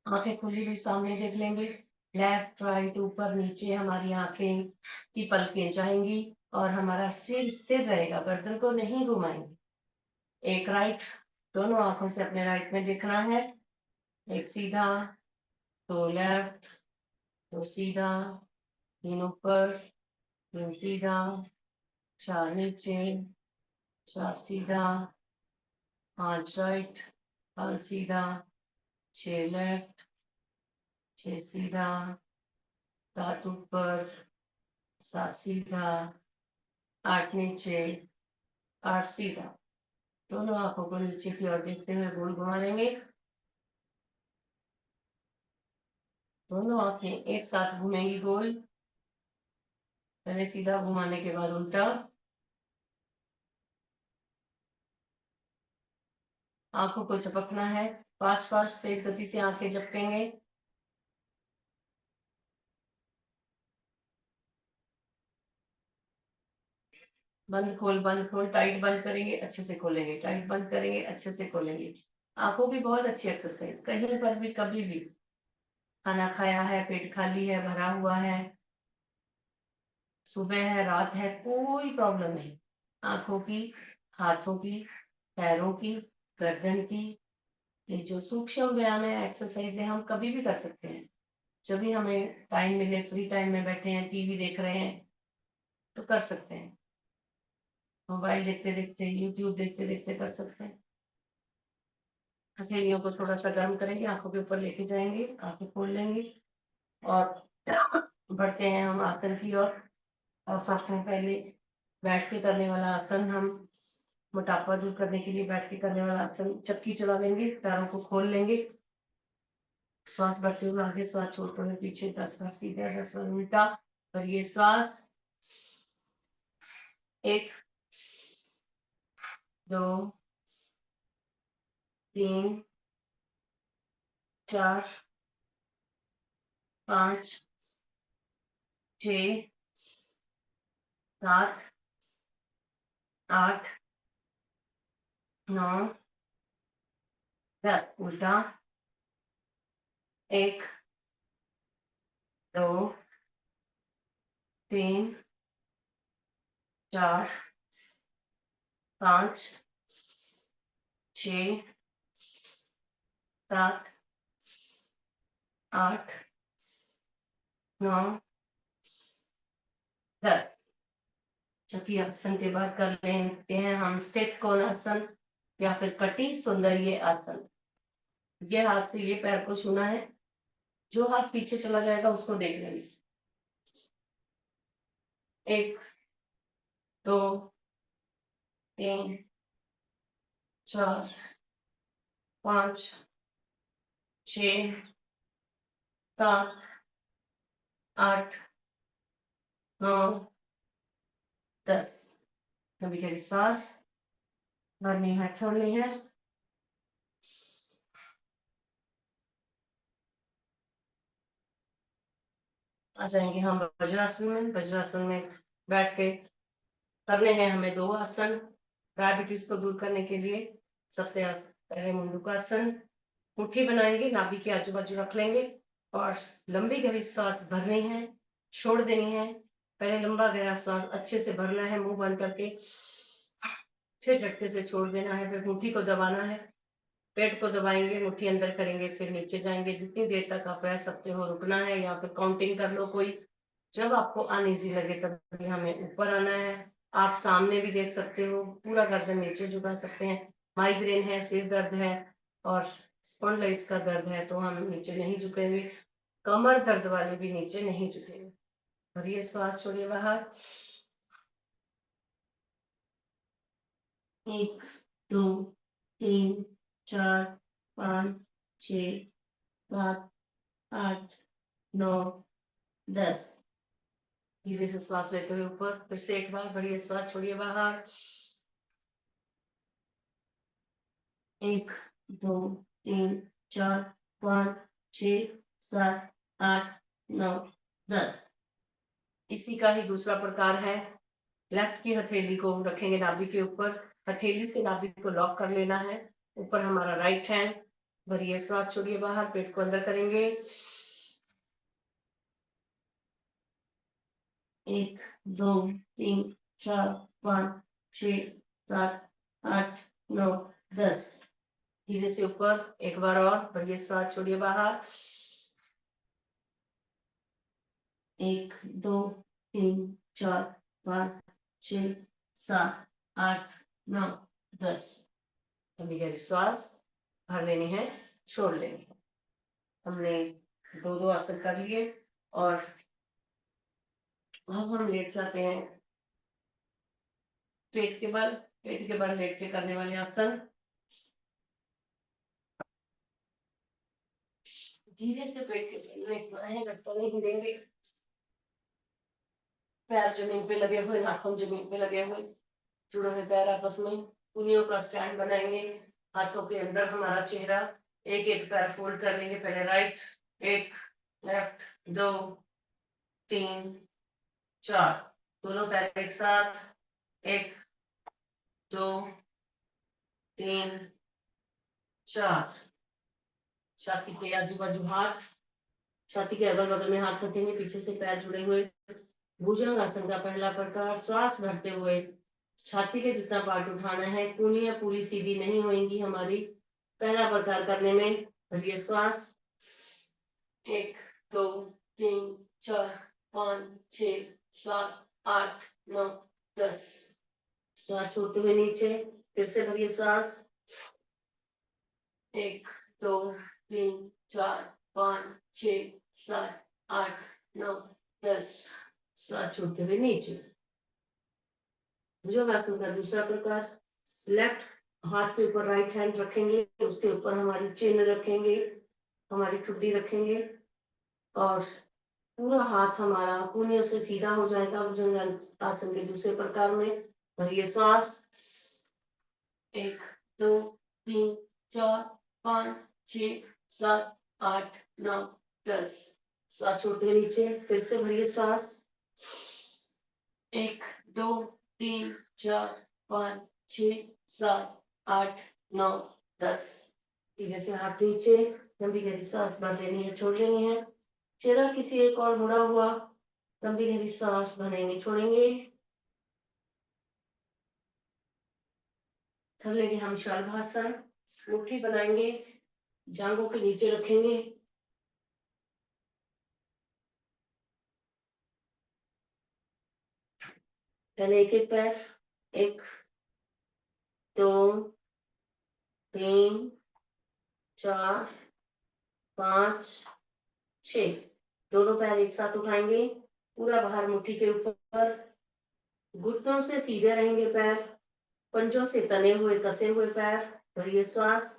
आंखें खुली हुई सामने देख लेंगे, लेफ्ट राइट ऊपर नीचे हमारी आंखें की पलकें जाएंगी और हमारा सिर स्थिर रहेगा, गर्दन को नहीं घुमाएंगे। एक राइट, दोनों आंखों से अपने राइट में देखना है। एक सीधा, दो लेफ्ट, दो सीधा, तीन ऊपर, तीन सीधा, चार नीचे, चार सीधा, पांच राइट, पांच सीधा, छह लेफ्ट, छह सीधा, सात ऊपर, सात सीधा, आठ नीचे, आठ सीधा। दोनों आंखों को नीचे की ओर देखते हुए गोल घुमा लेंगे। दोनों आंखें एक साथ घूमेंगी गोल, पहले सीधा घुमाने के बाद उल्टा। आंखों को झपकना है, फास्ट फास्ट तेज गति से आंखें झपकेंगे। बंद खोल टाइट बंद करेंगे, अच्छे से खोलेंगे, टाइट बंद करेंगे, अच्छे से खोलेंगे। आंखों की बहुत अच्छी एक्सरसाइज, कहीं पर भी कभी भी खाना खाया है, पेट खाली है, भरा हुआ है, सुबह है, रात है, कोई प्रॉब्लम नहीं। आंखों की, हाथों की, पैरों की, गर्दन की, ये जो सूक्ष्म व्यायाम है, एक्सरसाइज है, हम कभी भी कर सकते हैं। जब भी हमें टाइम मिले, फ्री टाइम में बैठे हैं, टीवी देख रहे हैं, तो कर सकते हैं। मोबाइल देखते देखते, यूट्यूब देखते देखते कर सकते हैं। हथेलियों को थोड़ा सा गर्म करेंगे, आंखों के ऊपर लेके जाएंगे, आंखें खोल लेंगे और बढ़ते हैं हम आसन की ओर। और सबसे पहले बैठ के करने वाला आसन, हम मोटापा दूर करने के लिए बैठ के करने वाला आसन, चक्की चला लेंगे, पैरों को खोल लेंगे, श्वास बढ़ते हुए आगे, श्वास छोड़ते हुए पीछे, 10 बार सीधा, 10 बार उल्टा। और ये श्वास, एक, दो, तीन, चार, पांच, छ, सात, आठ, नौ, 10। उल्टा, एक, दो, तीन, चार, पांच, छ, सात, आठ, नौ, 10। चक्की आसन के बाद कर लेते हैं हम स्थित कोणासन या फिर कटी सुंदरीय आसन। ये हाथ से ये पैर को छूना है, जो हाथ पीछे चला जाएगा उसको देख लेंगे। एक, दो, तीन, चार, पांच, छ, सात, आठ, नौ, 10। कभी कभी सांस भरनी है, छोड़नी है। आ जाएंगे हम वज्रासन में। वज्रासन में बैठ के करने हैं हमें दो आसन, डायबिटीज को दूर करने के लिए। सबसे पहले मुंडूकासन, मुट्ठी बनाएंगे, नाभि के आजू बाजू रख लेंगे और लंबी गहरी सांस भरनी है, छोड़ देनी है। पहले लंबा गहरा सांस अच्छे से भरना है मुंह बंद करके, फिर झटके से छोड़ देना है, फिर मुट्ठी को दबाना है, पेट को दबाएंगे, मुट्ठी अंदर करेंगे, फिर नीचे जाएंगे। जितनी देर तक आप रह सकते हो रुकना है, या फिर काउंटिंग कर लो कोई। जब आपको अनईजी लगे तभी हमें ऊपर आना है, आप सामने भी देख सकते हो, पूरा गर्दन नीचे झुका सकते हैं। माइग्रेन है, सिर दर्द है और स्पॉन्डिलाइटिस का दर्द है तो हम नीचे नहीं झुकेंगे। कमर दर्द वाले भी नीचे नहीं झुकेंगे। और ये श्वास छोड़िए बाहर। 1 2 3 4 5 6 7 8 9 10। धीरे से श्वास लेते हुए ऊपर, फिर से एक बार बढ़िया श्वास छोड़िए बाहर। 1 2 3 4 5 6 7 8 9 10। इसी का ही दूसरा प्रकार है। लेफ्ट की हथेली को रखेंगे नाभि के ऊपर, हथेली से नाभि को लॉक कर लेना है। ऊपर हमारा राइट हैंड, भरिए श्वास छोड़िए बाहर, पेट को अंदर करेंगे। 1 2 3 4 5 6 7 8 9 10। धीरे से ऊपर एक बार और, बढ़िया श्वास छोड़िए बाहर। 1 2 3 4 5 6 7 8 9 10। अभी गहरी श्वास भर लेनी है, छोड़ लेनी है। हमने दो आसन कर लिए और अब हम लेट जाते हैं पेट के बल लेट के करने वाले आसन। धीरे से पेट के बल में बाएं लटकने नहीं देंगे। पैर जमीन पे लगे हुए, नाखून जमीन पे लगे हुए, जुड़े हुए पैर आपस में, उंगलियों का स्टैंड बनाएंगे। हाथों के अंदर हमारा चेहरा, एक एक पैर फोल्ड कर लेंगे। पहले राइट, एक, लेफ्ट, 2 3 4, दोनों पैर एक साथ, 1 2 3 4। छाती के आजू बाजू हाथ, छाती के अगल बगल में हाथ रखेंगे, पीछे से पैर जुड़े हुए। भुजंग आसन का पहला प्रकार, श्वास भरते हुए छाती के जितना पार्ट उठाना है, कूनियां पूरी सीधी नहीं होंगी हमारी। पहला प्रकार करने में भरिए श्वास। 1 2 3 4 5 6 7 8 9 10। श्वास छोड़ते हुए नीचे, फिर से भरिए श्वास। 1 2 3 4 5 6 7 8 9 10। श्वास छोड़ते हुए नीचे। भुजंगासन का दूसरा प्रकार, लेफ्ट हाथ के ऊपर राइट हैंड रखेंगे, उसके ऊपर हमारी चिन्ह रखेंगे, हमारी ठुड्डी रखेंगे और पूरा हाथ हमारा कोहनियों से सीधा हो जाएगा। भुजंगासन के दूसरे प्रकार में भरिए श्वास। 1 2 3 4 5 6 7 8 9 10। श्वास छोड़ते हुए नीचे, फिर से भरिए श्वास। 1 2 3 4 5 6 7 8 9 10। धीरे से हाथ नीचे, लंबी गहरी सांस भर लेनी है, छोड़ लेनी है। चेहरा किसी एक और मुड़ा हुआ, लंबी गहरी सांस भरेंगे, छोड़ेंगे। कर लेंगे हम शलभासन। मुट्ठी बनाएंगे, जांघों के नीचे रखेंगे। पहले एक एक पैर, 1 2 3 4 5 6। दोनों पैर एक साथ उठाएंगे, पूरा बाहर मुट्ठी के ऊपर, घुटनों से सीधे रहेंगे पैर, पंजों से तने हुए कसे हुए पैर। भरिए श्वास।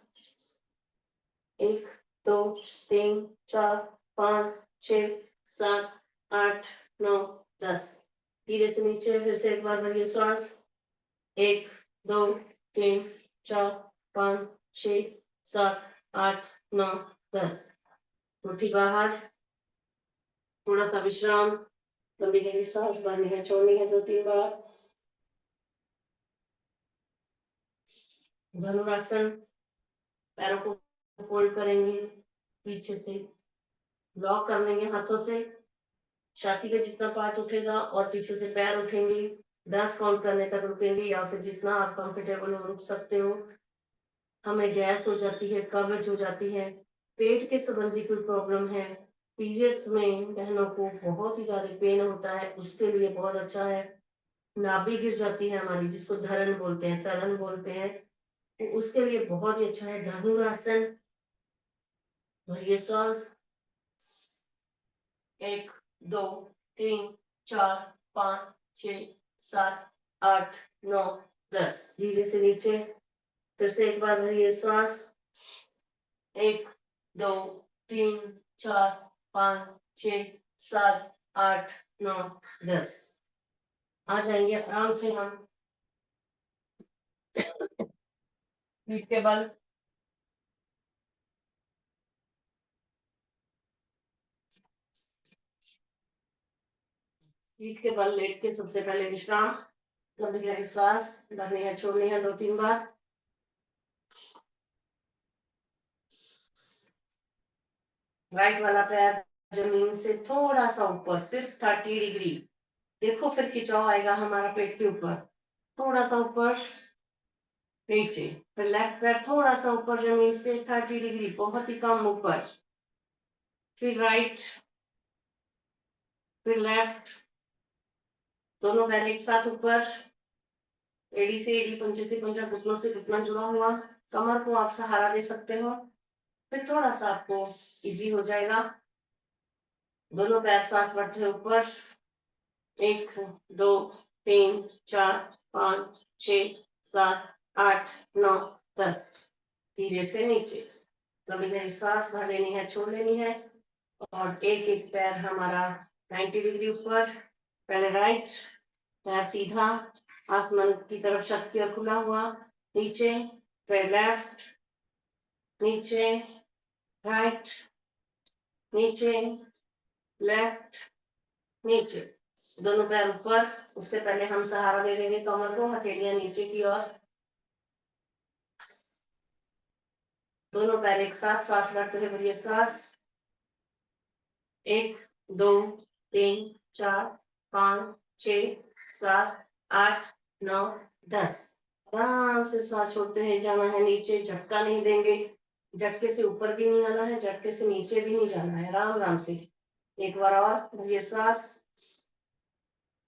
1 2 3 4 5 6 7 8 9 10। धीरे से नीचे, फिर से एक बार भरिए श्वास। 1 2 3 4 5 6 7 8 9 10। मुट्ठी बाहर, थोड़ा सा विश्राम, लंबी गहरी सांस भरनी है, छोड़नी है 2-3 बार। धनुरासन, पैरों को फोल्ड करेंगे, पीछे से लॉक कर लेंगे हाथों से। छाती का जितना पार्ट उठेगा और पीछे से पैर उठेंगे। 10 काउंट करने तक रुकेंगे या फिर जितना आप कंफर्टेबल हो रुक सकते हो। हमें गैस हो जाती है, कब्ज हो जाती है, पेट के संबंधी कोई प्रॉब्लम है, पीरियड्स में बहनों को बहुत ही ज्यादा पेन होता है, उसके लिए बहुत अच्छा है। नाभि गिर जाती है हमारी, जिसको धरण बोलते हैं, तरण बोलते हैं, तो उसके लिए बहुत ही अच्छा है धनुरासन। ये सांस 1 2 3 4 5 6 7 8 9 10। धीरे से नीचे, फिर से एक बार भरिए श्वास। 1 2 3 4 5 6 7 8 9 10। आ जाएंगे आराम से हम पीठ के बल। पीठ के बल लेट के सबसे पहले विश्राम। लंबी गहरी सांस भरनी है, छोड़नी है 2-3 बार। राइट वाला पैर जमीन से थोड़ा सा ऊपर, सिर्फ 30 डिग्री। देखो फिर खिंचाव आएगा हमारा पेट के ऊपर, थोड़ा सा ऊपर नीचे। फिर लेफ्ट पैर थोड़ा सा ऊपर जमीन से 30 डिग्री, बहुत ही कम ऊपर। फिर राइट, फिर लेफ्ट, दोनों पैर एक साथ ऊपर। एड़ी से एड़ी, पंजे से पंजा, घुटनों से घुटना जुड़ा हुआ। कमर को आप सहारा दे सकते हो, फिर थोड़ा सा आपको इजी हो जाएगा। दोनों पैर सांस बढ़ते ऊपर। 1 2 3 4 5 6 7 8 9 10। धीरे से नीचे, कभी कभी सांस भर लेनी है, छोड़ लेनी है। और एक एक पैर हमारा 90 डिग्री ऊपर। पहले राइट पैर सीधा आसमान की तरफ, छत की ओर खुला हुआ। नीचे, फिर लेफ्ट, नीचे, राइट, नीचे, लेफ्ट, नीचे। दोनों पैर ऊपर। उससे पहले हम सहारा दे देंगे कमर को, हथेलियां नीचे की ओर। दोनों पैर एक साथ, सांस लेते हुए भरिए सांस। 1 2 3 4 5 6 7 8 9 10। आराम से सांस छोड़ते हैं, जाना है नीचे, झटका नहीं देंगे। झटके से ऊपर भी नहीं आना है, झटके से नीचे भी नहीं जाना है, आराम आराम से। एक बार और भरिए सांस।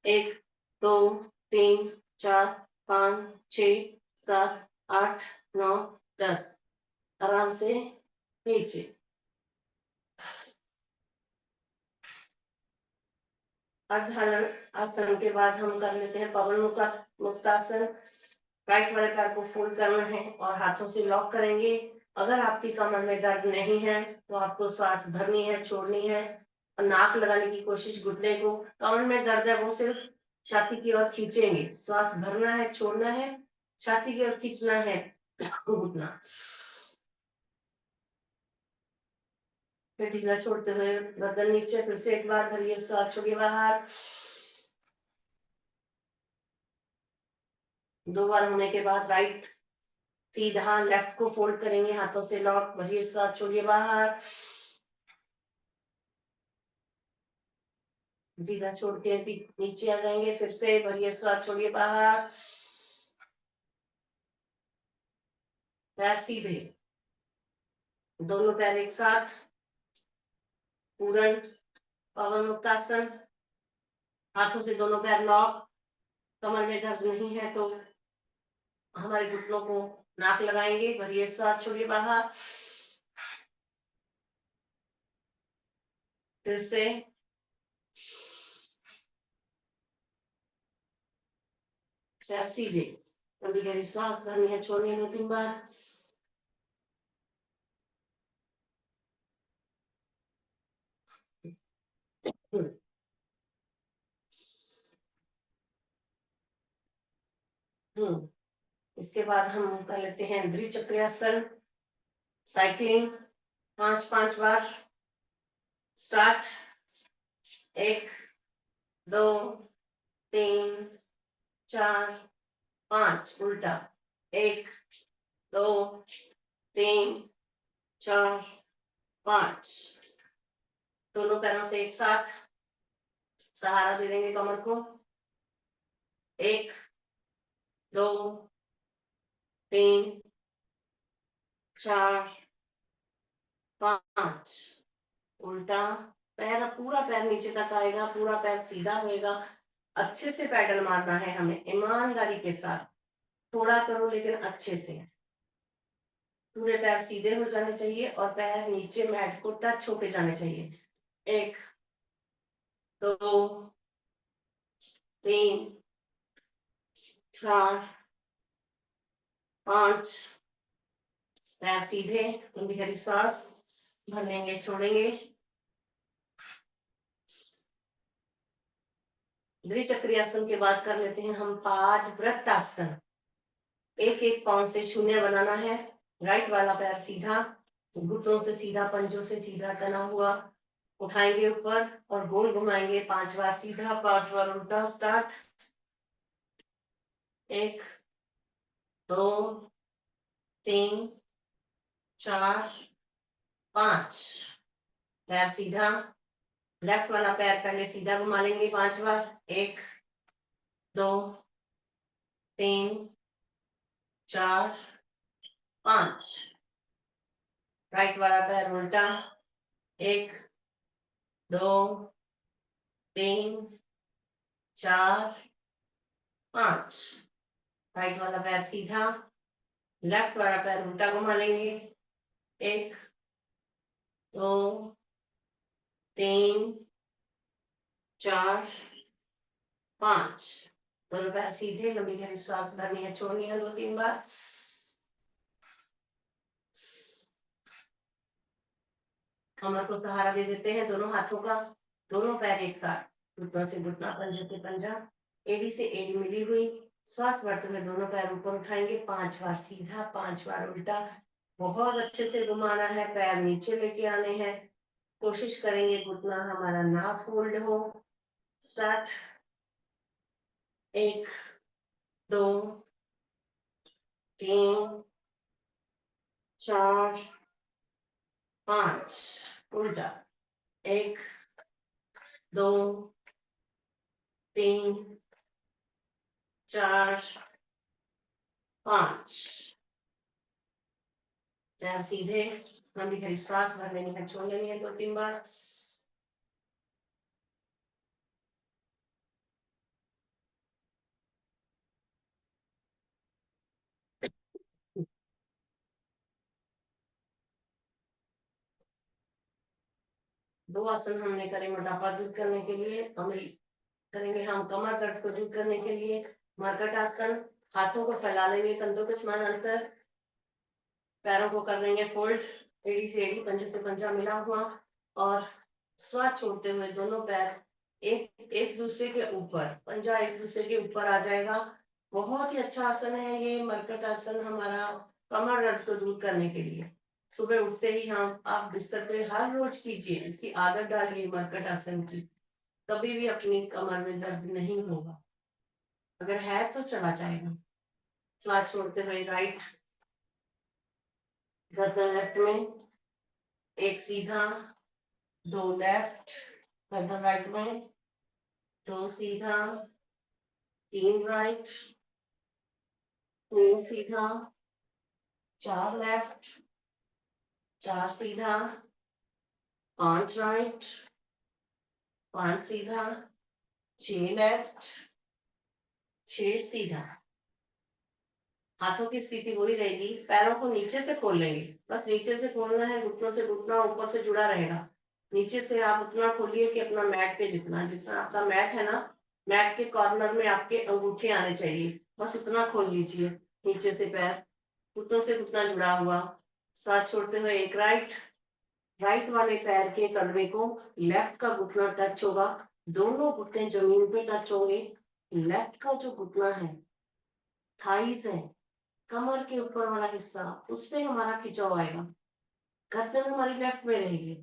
1 2 3 4 5 6 7 8 9 10। आराम से नीचे। अर्ध आसन के बाद हम कर लेते हैं पवन मुक्तासन। राइट वाले पैर को फोल्ड करना है और हाथों से लॉक करेंगे। अगर आपकी कमर में दर्द नहीं है तो आपको सांस भरनी है, छोड़नी है, और नाक लगाने की कोशिश घुटने को। कमर में दर्द है वो सिर्फ छाती की ओर खींचेंगे, श्वास भरना है, छोड़ना है, छाती की ओर खींचना है, घुटना। फिर ढीला छोड़ते हुए गर्दन नीचे, फिर से एक बार भरिए सांस, छोड़िए बाहर। 2 बार होने के बाद राइट सीधा, लेफ्ट को फोल्ड करेंगे, हाथों से लॉक, भरिए सांस, छोड़िए बाहर। ढीला छोड़ के नीचे आ जाएंगे, फिर से भरिए सांस, छोड़िए बाहर। पैर सीधे, दोनों पैर एक साथ, पूर्ण पवन मुक्तासन। हाथों से दोनों पैर लॉक। कमर में दर्द नहीं है तो हमारे घुटनों को नाक लगाएंगे, भरिए सांस, छोड़िए बाहर। फिर से सीधे, कभी गहरी सांस भरनी है, छोड़नी है 2-3 बार। इसके बाद हम कर लेते हैं द्विचक्रासन, साइकिलिंग, 5-5 बार। स्टार्ट। 1 2 3 4 5, उल्टा। 1 2 3 4 5। दोनों पैरों से एक साथ सहारा दे देंगे कमर को। 1 2 3 4 5, उल्टा। पैर, पूरा पैर नीचे तक आएगा, पूरा पैर सीधा होएगा, अच्छे से पैडल मारना है हमें, ईमानदारी के साथ। थोड़ा करो लेकिन अच्छे से। पूरे पैर सीधे हो जाने चाहिए और पैर नीचे मैट को टच होके जाने चाहिए। 1 2 3 4 5। पैर सीधे, लंबी गहरी सांस भरेंगे, छोड़ेंगे। द्विचक्री आसन के बाद कर लेते हैं हम पादवृत्तासन। एक एक पांव से शून्य बनाना है। राइट वाला पैर सीधा, घुटनों से सीधा, पंजों से सीधा तना हुआ। उठाएंगे ऊपर और गोल घुमाएंगे 5 बार सीधा, 5 बार उल्टा। स्टार्ट। 1 2 3 4 5। पैर सीधा, लेफ्ट वाला पैर पहले सीधा घुमा लेंगे 5 बार। 1 2 3 4 5। राइट वाला पैर उल्टा। 1 2 3 4 5। राइट वाला पैर सीधा, लेफ्ट वाला पैर उल्टा घुमा लेंगे। 1 2 3 4 5। दोनों पैर सीधे, लंबी गहरी सांस भरनी है, छोड़नी है 2-3 बार। कमर को सहारा दे देते हैं दोनों हाथों का। दोनों पैर एक साथ, घुटनों से घुटना, पंजे से पंजा, एड़ी से एड़ी मिली हुई। श्वास बढ़ते हुए दोनों पैर ऊपर उठाएंगे, 5 बार सीधा, 5 बार उल्टा। बहुत अच्छे से घुमाना है, पैर नीचे लेके आने हैं। कोशिश करेंगे घुटना हमारा ना फोल्ड हो। स्टार्ट। 1 2 3 4 5। उल्टा। 1 2 3 4 5। पैर सीधे, लंबी गहरी सांस भर लेनी है, छोड़ लेनी है 2-3 बार। दो आसन हमने करे मोटापा दूर करने के लिए। करेंगे हम कमर दर्द को दूर करने के लिए मरकट आसन। हाथों को फैला लेंगे कंधों के समान अंतर। पैरों को कर लेंगे फोल्ड, एड़ी से एड़ी, पंजे से पंजा मिला हुआ। और श्वास छोड़ते हुए दोनों पैर एक एक दूसरे के ऊपर, पंजा एक दूसरे के ऊपर आ जाएगा। बहुत ही अच्छा आसन है ये मरकट आसन, हमारा कमर दर्द को दूर करने के लिए। सुबह उठते ही हम आप बिस्तर पे हर रोज कीजिए, इसकी आदत डालिए मरकट आसन की। कभी भी अपनी कमर में दर्द नहीं होगा, अगर है तो चला जाएगा। श्वास छोड़ते हुए राइट गर्दन लेफ्ट में, एक सीधा, 2 लेफ्ट, गर्दन राइट में, 2 सीधा, 3 राइट, 3 सीधा, 4 लेफ्ट, 4 सीधा, 5 राइट, 5 सीधा, 6 लेफ्ट, 6 सीधा। हाथों की स्थिति वही रहेगी, पैरों को नीचे से खोल लेंगे, बस नीचे से खोलना है, घुटनों से घुटना ऊपर से जुड़ा रहेगा। नीचे से आप उतना खोलिए कि अपना मैट पे जितना जितना आपका मैट है ना, मैट के कॉर्नर में आपके अंगूठे आने चाहिए, बस उतना खोल लीजिए। नीचे से पैर, घुटनों से घुटना जुड़ा हुआ। साथ छोड़ते हुए एक राइट, राइट वाले पैर के तलवे को लेफ्ट का घुटना टच होगा, दोनों घुटने जमीन पे टच होंगे। लेफ्ट का जो घुटना है, थाइस है, कमर के ऊपर वाला हिस्सा, उस पे हमारा खिंचाव आएगा। गर्दन हमारी लेफ्ट में रहेगी,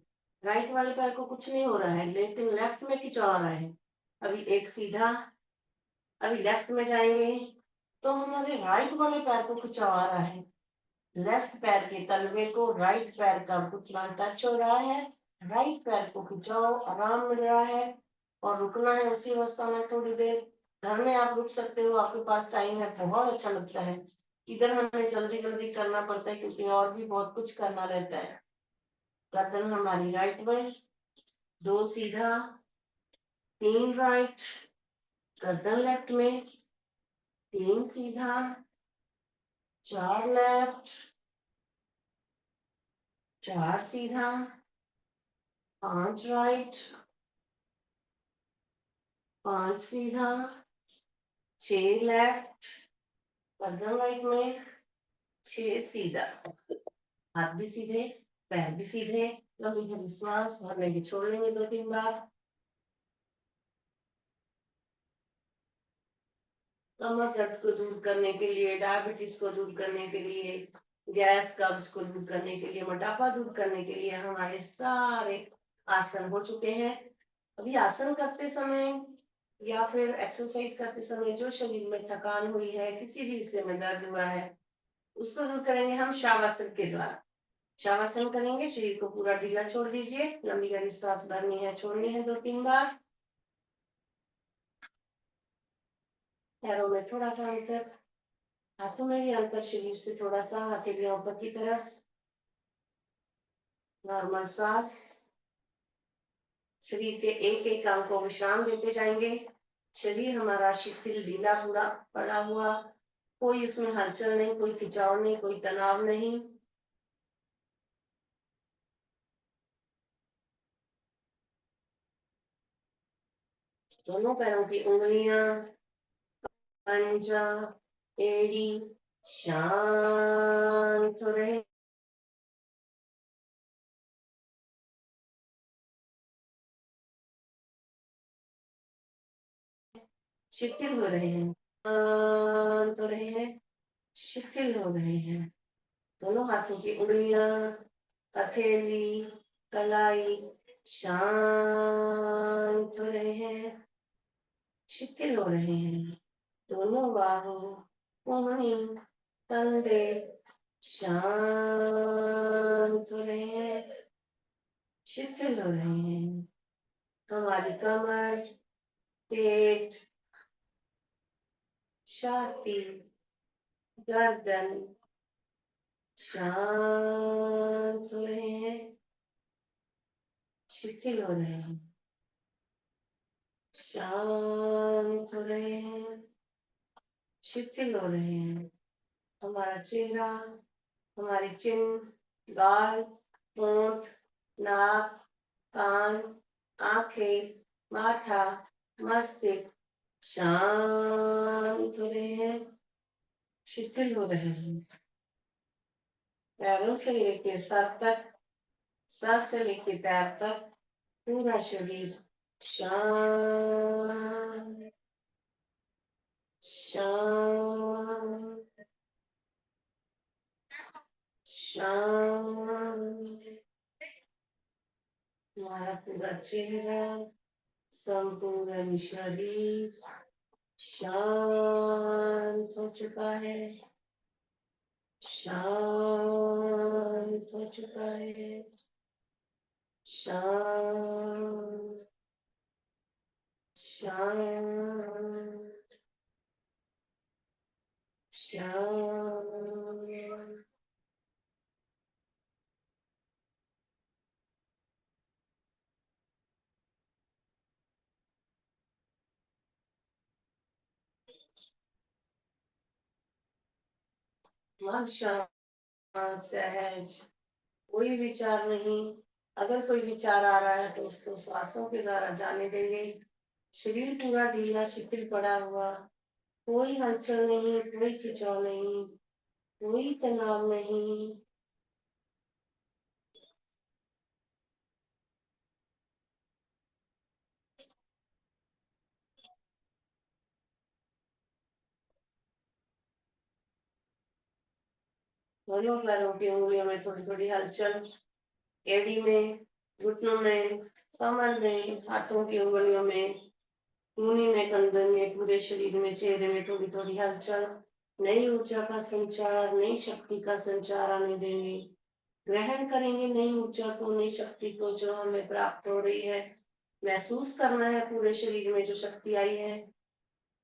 राइट वाले पैर को कुछ नहीं हो रहा है, लेकिन लेफ्ट में खिंचाव आ रहा है। अभी एक सीधा, अभी लेफ्ट में जाएंगे तो हमारे राइट वाले पैर को खिंचाव आ रहा है। लेफ्ट पैर के तलवे को राइट पैर का घुटना टच हो रहा है, राइट पैर को खिंचाव, आराम मिल रहा है। और रुकना है उसी अवस्था में थोड़ी देर। घर में आप रुक सकते हो, आपके पास टाइम है, बहुत अच्छा लगता है। इधर हमें जल्दी जल्दी करना पड़ता है क्योंकि और भी बहुत कुछ करना रहता है। गर्दन हमारी राइट में, 2 सीधा, 3 राइट, गर्दन लेफ्ट में, 3 सीधा, 4 लेफ्ट, 4 सीधा, 5 राइट, 5 सीधा, 6 लेफ्ट, गर्दन राइट में, 6 सीधा, हाथ भी सीधे, पैर भी सीधे, लंबी लंबी श्वास भरने की छोड़ लेंगे 2-3 बार। कमर दर्द को दूर करने के लिए, डायबिटीज को दूर करने के लिए, गैस कब्ज को दूर करने के लिए, मोटापा दूर करने के लिए हमारे सारे आसन हो चुके हैं। अभी आसन करते समय या फिर एक्सरसाइज करते समय जो शरीर में थकान हुई है, किसी भी हिस्से में दर्द हुआ है, उसको दूर करेंगे हम शवासन के द्वारा। शवासन करेंगे, शरीर को पूरा ढीला छोड़ दीजिए, लंबी गहरी सांस भरनी है, छोड़नी है 2-3 बार। पैरों में थोड़ा सा अंतर, हाथों में भी अंतर, शरीर से थोड़ा सा, हथेलियां ऊपर की तरफ, नॉर्मल सांस। शरीर के एक एक अंग को विश्राम देते जाएंगे। शरीर हमारा शिथिल ढीला पूरा पड़ा हुआ, कोई उसमें हलचल नहीं, कोई खिंचाव नहीं, कोई तनाव नहीं। दोनों पैरों की उंगलियां, पंजा, एड़ी शांत रहे। शिथिल हो रहे हैं, शांत हो रहे हैं, शिथिल हो रहे हैं। दोनों हाथों की उंगलियां, हथेली, कलाई शांत हो रहे हैं, शिथिल हो रहे हैं। दोनों बाहु, कोहनी, कंधे शांत हो रहे हैं, शिथिल हो रहे हैं। हमारी कमर, पेट, छाती, गर्दन शांत हो रहे हैं, शिथिल हो रहे हैं, शांत हो रहे हैं, शिथिल हो रहे हैं। हमारा चेहरा, हमारी चिन्ह, गाल, होंठ, नाक, कान, आंखें, माथा, मस्तिष्क शांत हो रहे हैं, शिथिल हो रहे हैं। पैरों से लेके सर तक, सर से लेके पैर तक पूरा शरीर शांत, शांत, शांत। हमारा पूरा चेहरा, संपूर्ण शरीर शांत हो चुका है, शांत हो चुका है, शांत, शांत, शांत। मन शांत, सहज, कोई विचार नहीं। अगर कोई विचार आ रहा है तो उसको श्वासों के द्वारा जाने देंगे। शरीर पूरा ढीला शिथिल पड़ा हुआ, कोई हलचल नहीं, कोई खिंचाव नहीं, कोई तनाव नहीं। दोनों पैरों की उंगलियों में थोड़ी थोड़ी हलचल, एड़ी में, घुटनों में, कमर में, हाथों की उंगलियों में, कूहनी में, कंधे में, पूरे शरीर में, चेहरे में थोड़ी थोड़ी हलचल। नई ऊर्जा का संचार, नई शक्ति का संचार आने देंगे। ग्रहण करेंगे नई ऊर्जा को, नई शक्ति को जो हमें प्राप्त हो रही है। महसूस करना है पूरे शरीर में जो शक्ति आई है।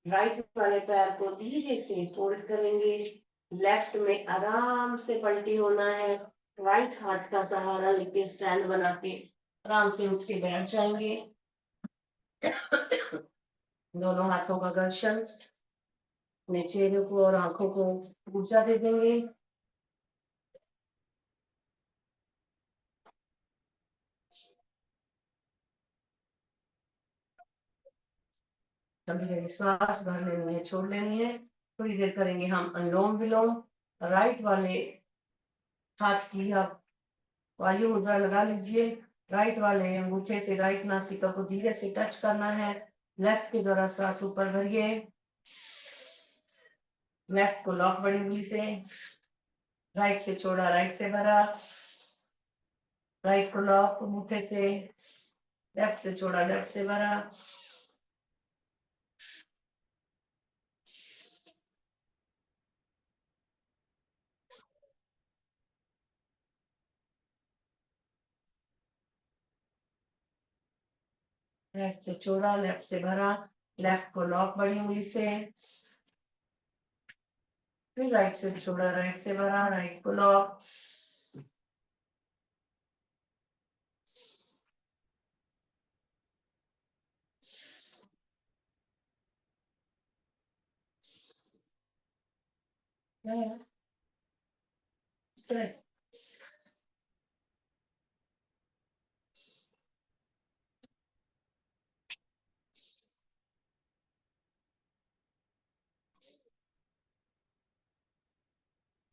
राइट वाले पैर को धीरे से फोल्ड करेंगे, लेफ्ट में आराम से पलटी होना है। राइट हाथ का सहारा लेके स्टैंड बना के आराम से उठ के बैठ जाएंगे। दोनों हाथों का घर्षण अपने चेहरे को और आंखों को ऊर्जा दे देंगे। कभी कभी श्वास भर लेनी है, छोड़ लेनी है। थोड़ी देर करेंगे हम अनुलोम विलोम। राइट वाले हाथ की आप वायु मुद्रा लगा लीजिए। राइट वाले अंगूठे से राइट नासिका को धीरे से टच करना है। लेफ्ट के द्वारा सांस ऊपर भरिए। लेफ्ट को लॉक बड़ी उंगली से, राइट से छोड़ा, राइट से भरा। राइट को लॉक अंगूठे से, लेफ्ट से छोड़ा, लेफ्ट से भरा। लेफ्ट से छोड़ा, लेफ्ट से भरा। लेफ्ट को लॉक बड़ी उंगली से, फिर राइट से छोड़ा, राइट से भरा। राइट को lock.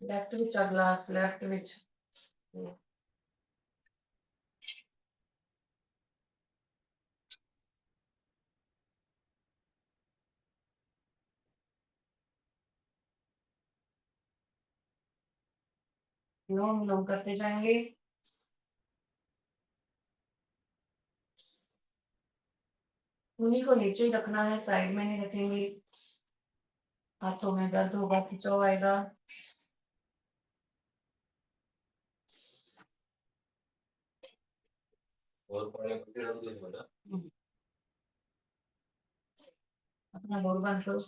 Left which glass, left which नोम नोम करते जाएंगे। उन्हीं को नीचे ही रखना है, साइड में नहीं रखेंगे। हाथों में दर्द होगा, खिंचाव आएगा। अपना बोल बंद करो।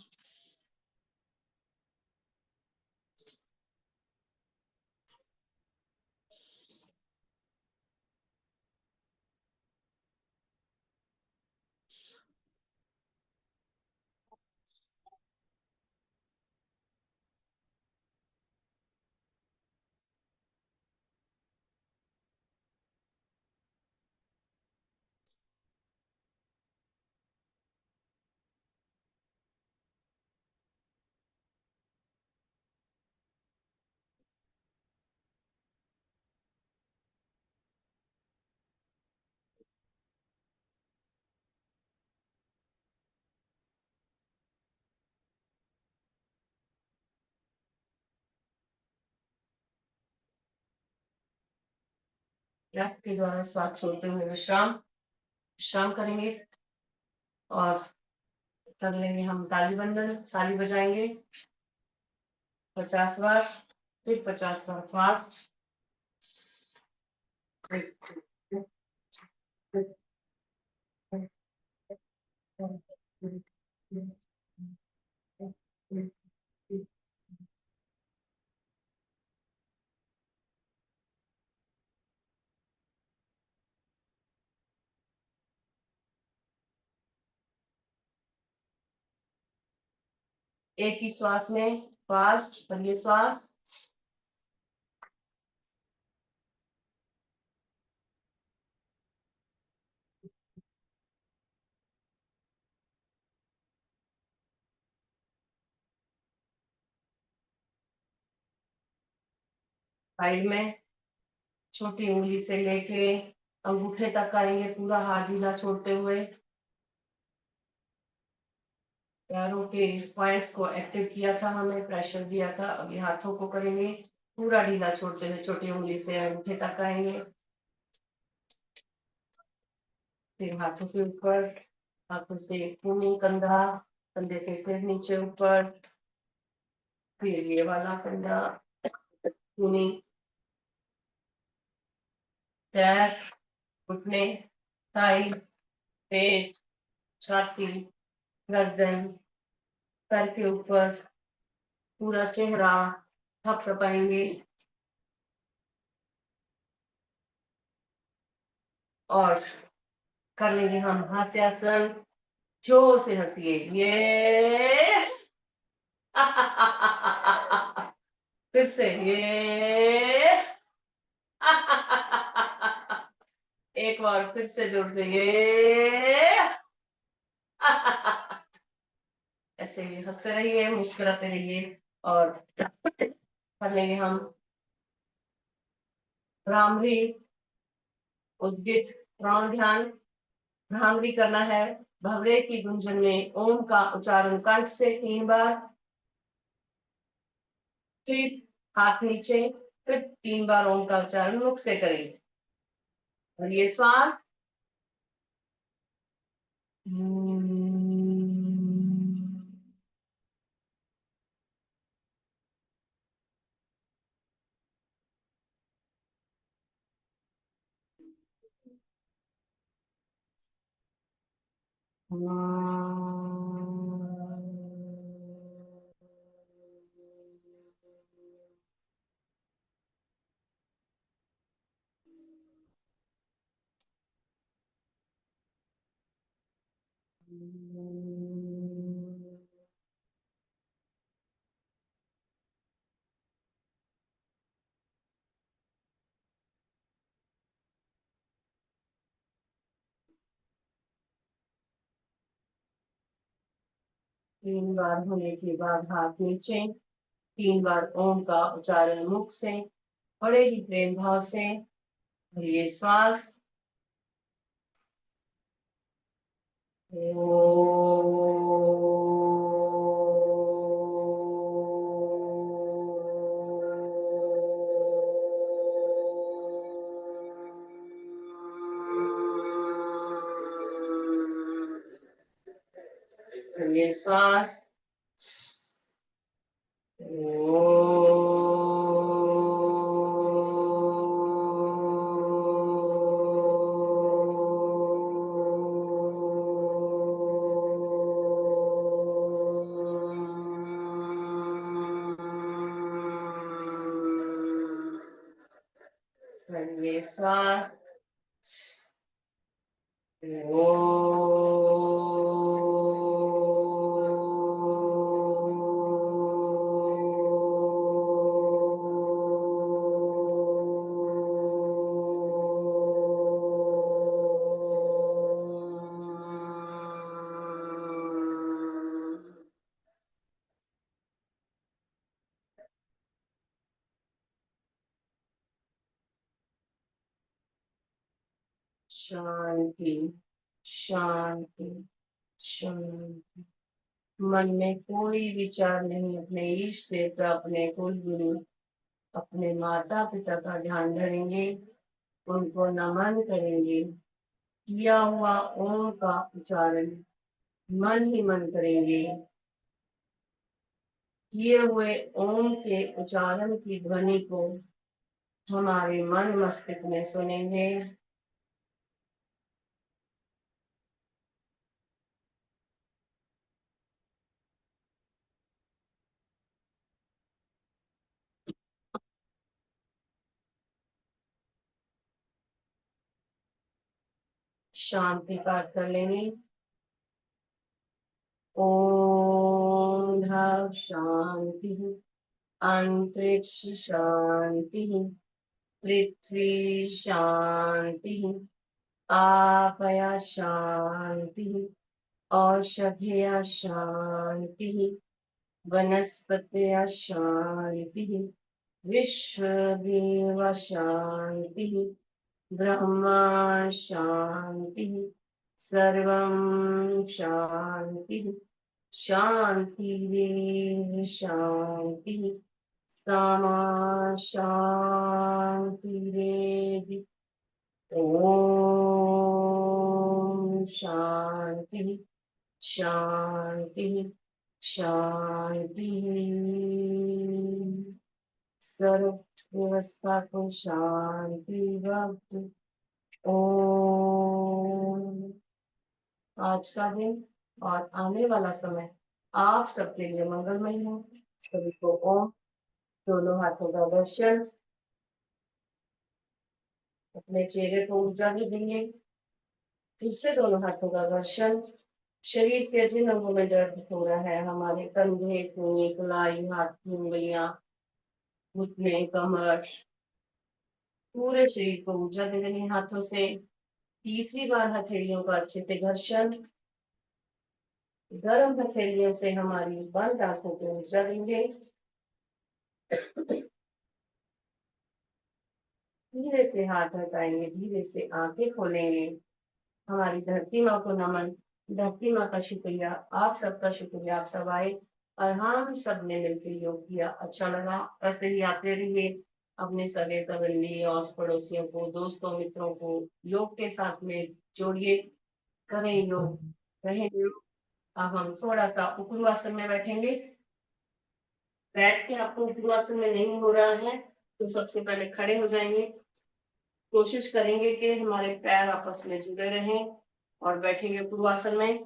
लेफ्ट के द्वारा श्वास छोड़ते हुए विश्राम विश्राम करेंगे। और कर लेंगे हम ताली बंधन, ताली बजाएंगे 50 बार, फिर 50 बार फास्ट। एक ही श्वास में फास्ट भरिए श्वास। साइड में छोटी उंगली से लेके अंगूठे तक आएंगे, पूरा हाथ ढीला छोड़ते हुए। पैरों के पॉइंट्स को एक्टिव किया था, हमें प्रेशर दिया था। अभी हाथों को करेंगे पूरा ढीला छोड़ते हुए, छोटी उंगली से अंगूठे तक आएंगे। फिर हाथों के ऊपर, हाथों से पूनी कंधा, कंधे से फिर नीचे ऊपर, फिर ये वाला कंधा, पूनी, पैर, घुटने, थाइस, पेट, छाती, गर्दन, सर के ऊपर, पूरा चेहरा थपथपाएंगे। और कर लेंगे हम हास्यासन। जोर से हंसिए, ये फिर से ये एक बार फिर से जोर से ये ऐसे ही हंसते रहिए, मुस्कुराते रहिए और कर लेंगे हम भ्रामरी, उद्गित, प्राण ध्यान। भ्रामरी करना है। भवरे की गुंजन में ओम का उच्चारण कंठ से 3 बार, फिर हाथ नीचे, फिर 3 बार ओम का उच्चारण मुख से करेंगे। और ये श्वास तीन बार होने के बाद हाथ नीचे, 3 बार ओम का उच्चारण मुख से, बड़े ही प्रेम भाव से। और ये श्वास ये श्वास ये श्वास शांति, शांति, शांति। मन में कोई विचार नहीं, अपने इष्ट देवता, अपने कुल गुरु, अपने माता पिता का ध्यान धरेंगे, उनको नमन करेंगे। किया हुआ ओम का उच्चारण मन ही मन करेंगे। किए हुए ओम के उच्चारण की ध्वनि को हमारे मन मस्तिष्क में सुनेंगे। शांति पाठ कर लेंगे। ओम धा शांति, अंतरिक्ष शांति, पृथ्वी शांति, आपया शांति, औषधया शांति, वनस्पतय शांति, विश्वदेव शांति, ब्रह्मा शांति, सर्वं शांति, शांतिरेव शांति, सामा शांतिरेव। ओम शांति, शांति, शांति। सर्व व्यवस्था को शांति वक्त। ओम। आज का दिन और आने वाला समय आप सबके लिए मंगलमय हो। सभी को ओम। दोनों हाथों का दर्शन, अपने चेहरे को ऊर्जा भी देंगे। फिर से दोनों हाथों का दर्शन, शरीर के जिन अंगों में दर्द हो रहा है, हमारे कंधे, कूल्हे, कलाई, हाथ की उंगलियां, घुटने, कमर, पूरे शरीर को ऊर्जा दे देनी हाथों से। तीसरी बार हथेलियों का अच्छे से घर्षण, गर्म हथेलियों से हमारी बंद आंखों को ऊर्जा देंगे। धीरे से हाथ हटाएंगे, धीरे से आंखें खोलेंगे। हमारी धरती माँ को नमन, धरती माँ का शुक्रिया, आप सबका शुक्रिया, आप सब आए और हम सब ने मिलकर योग किया, अच्छा लगा। ऐसे ही आते रहिए, अपने सगे संबंधी और पड़ोसियों को, दोस्तों मित्रों को योग के साथ में जोड़िए, करें योग, रहें योग। अब हम थोड़ा सा उपवासन में बैठेंगे। बैठ के आपको उपवासन में नहीं हो रहा है तो सबसे पहले खड़े हो जाएंगे। कोशिश करेंगे कि हमारे पैर आपस में जुड़े रहें और बैठेंगे पूर्वासन में।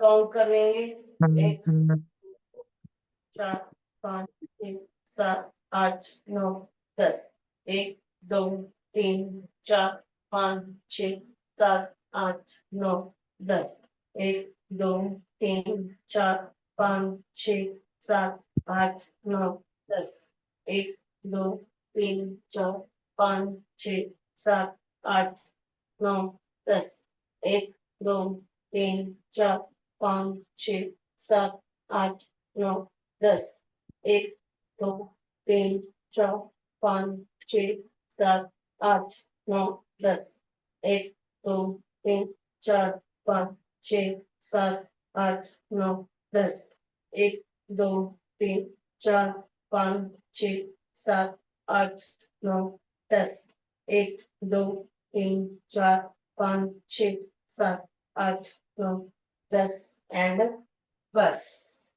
काउंट कर लेंगे, 1, 4, 5, 6, 7, 8, 9, 10। 1, 2, 3, 4, 5, 6, 7, 8, 9, 10। 1, 2, 3, 4, 5, 6, 7, 8, 9, 10। 1, 2, 3, 4, 5, 6, 7, 8, 9, 10। 1, 2, 3, 4, 5, 6, 7, 8, 9, 10। 1, 2, 3, 4, 5, 6, 7, 8, 9, 10। 1, 2, 3, 4, 5, 6, 7, 8, 9, 10। 1, 2, 3, 4, 5, 6, 7, 8, 9, 10। 1, 2, 3, 4, 5, 6, 7, 8, 9, 10 एंड बस।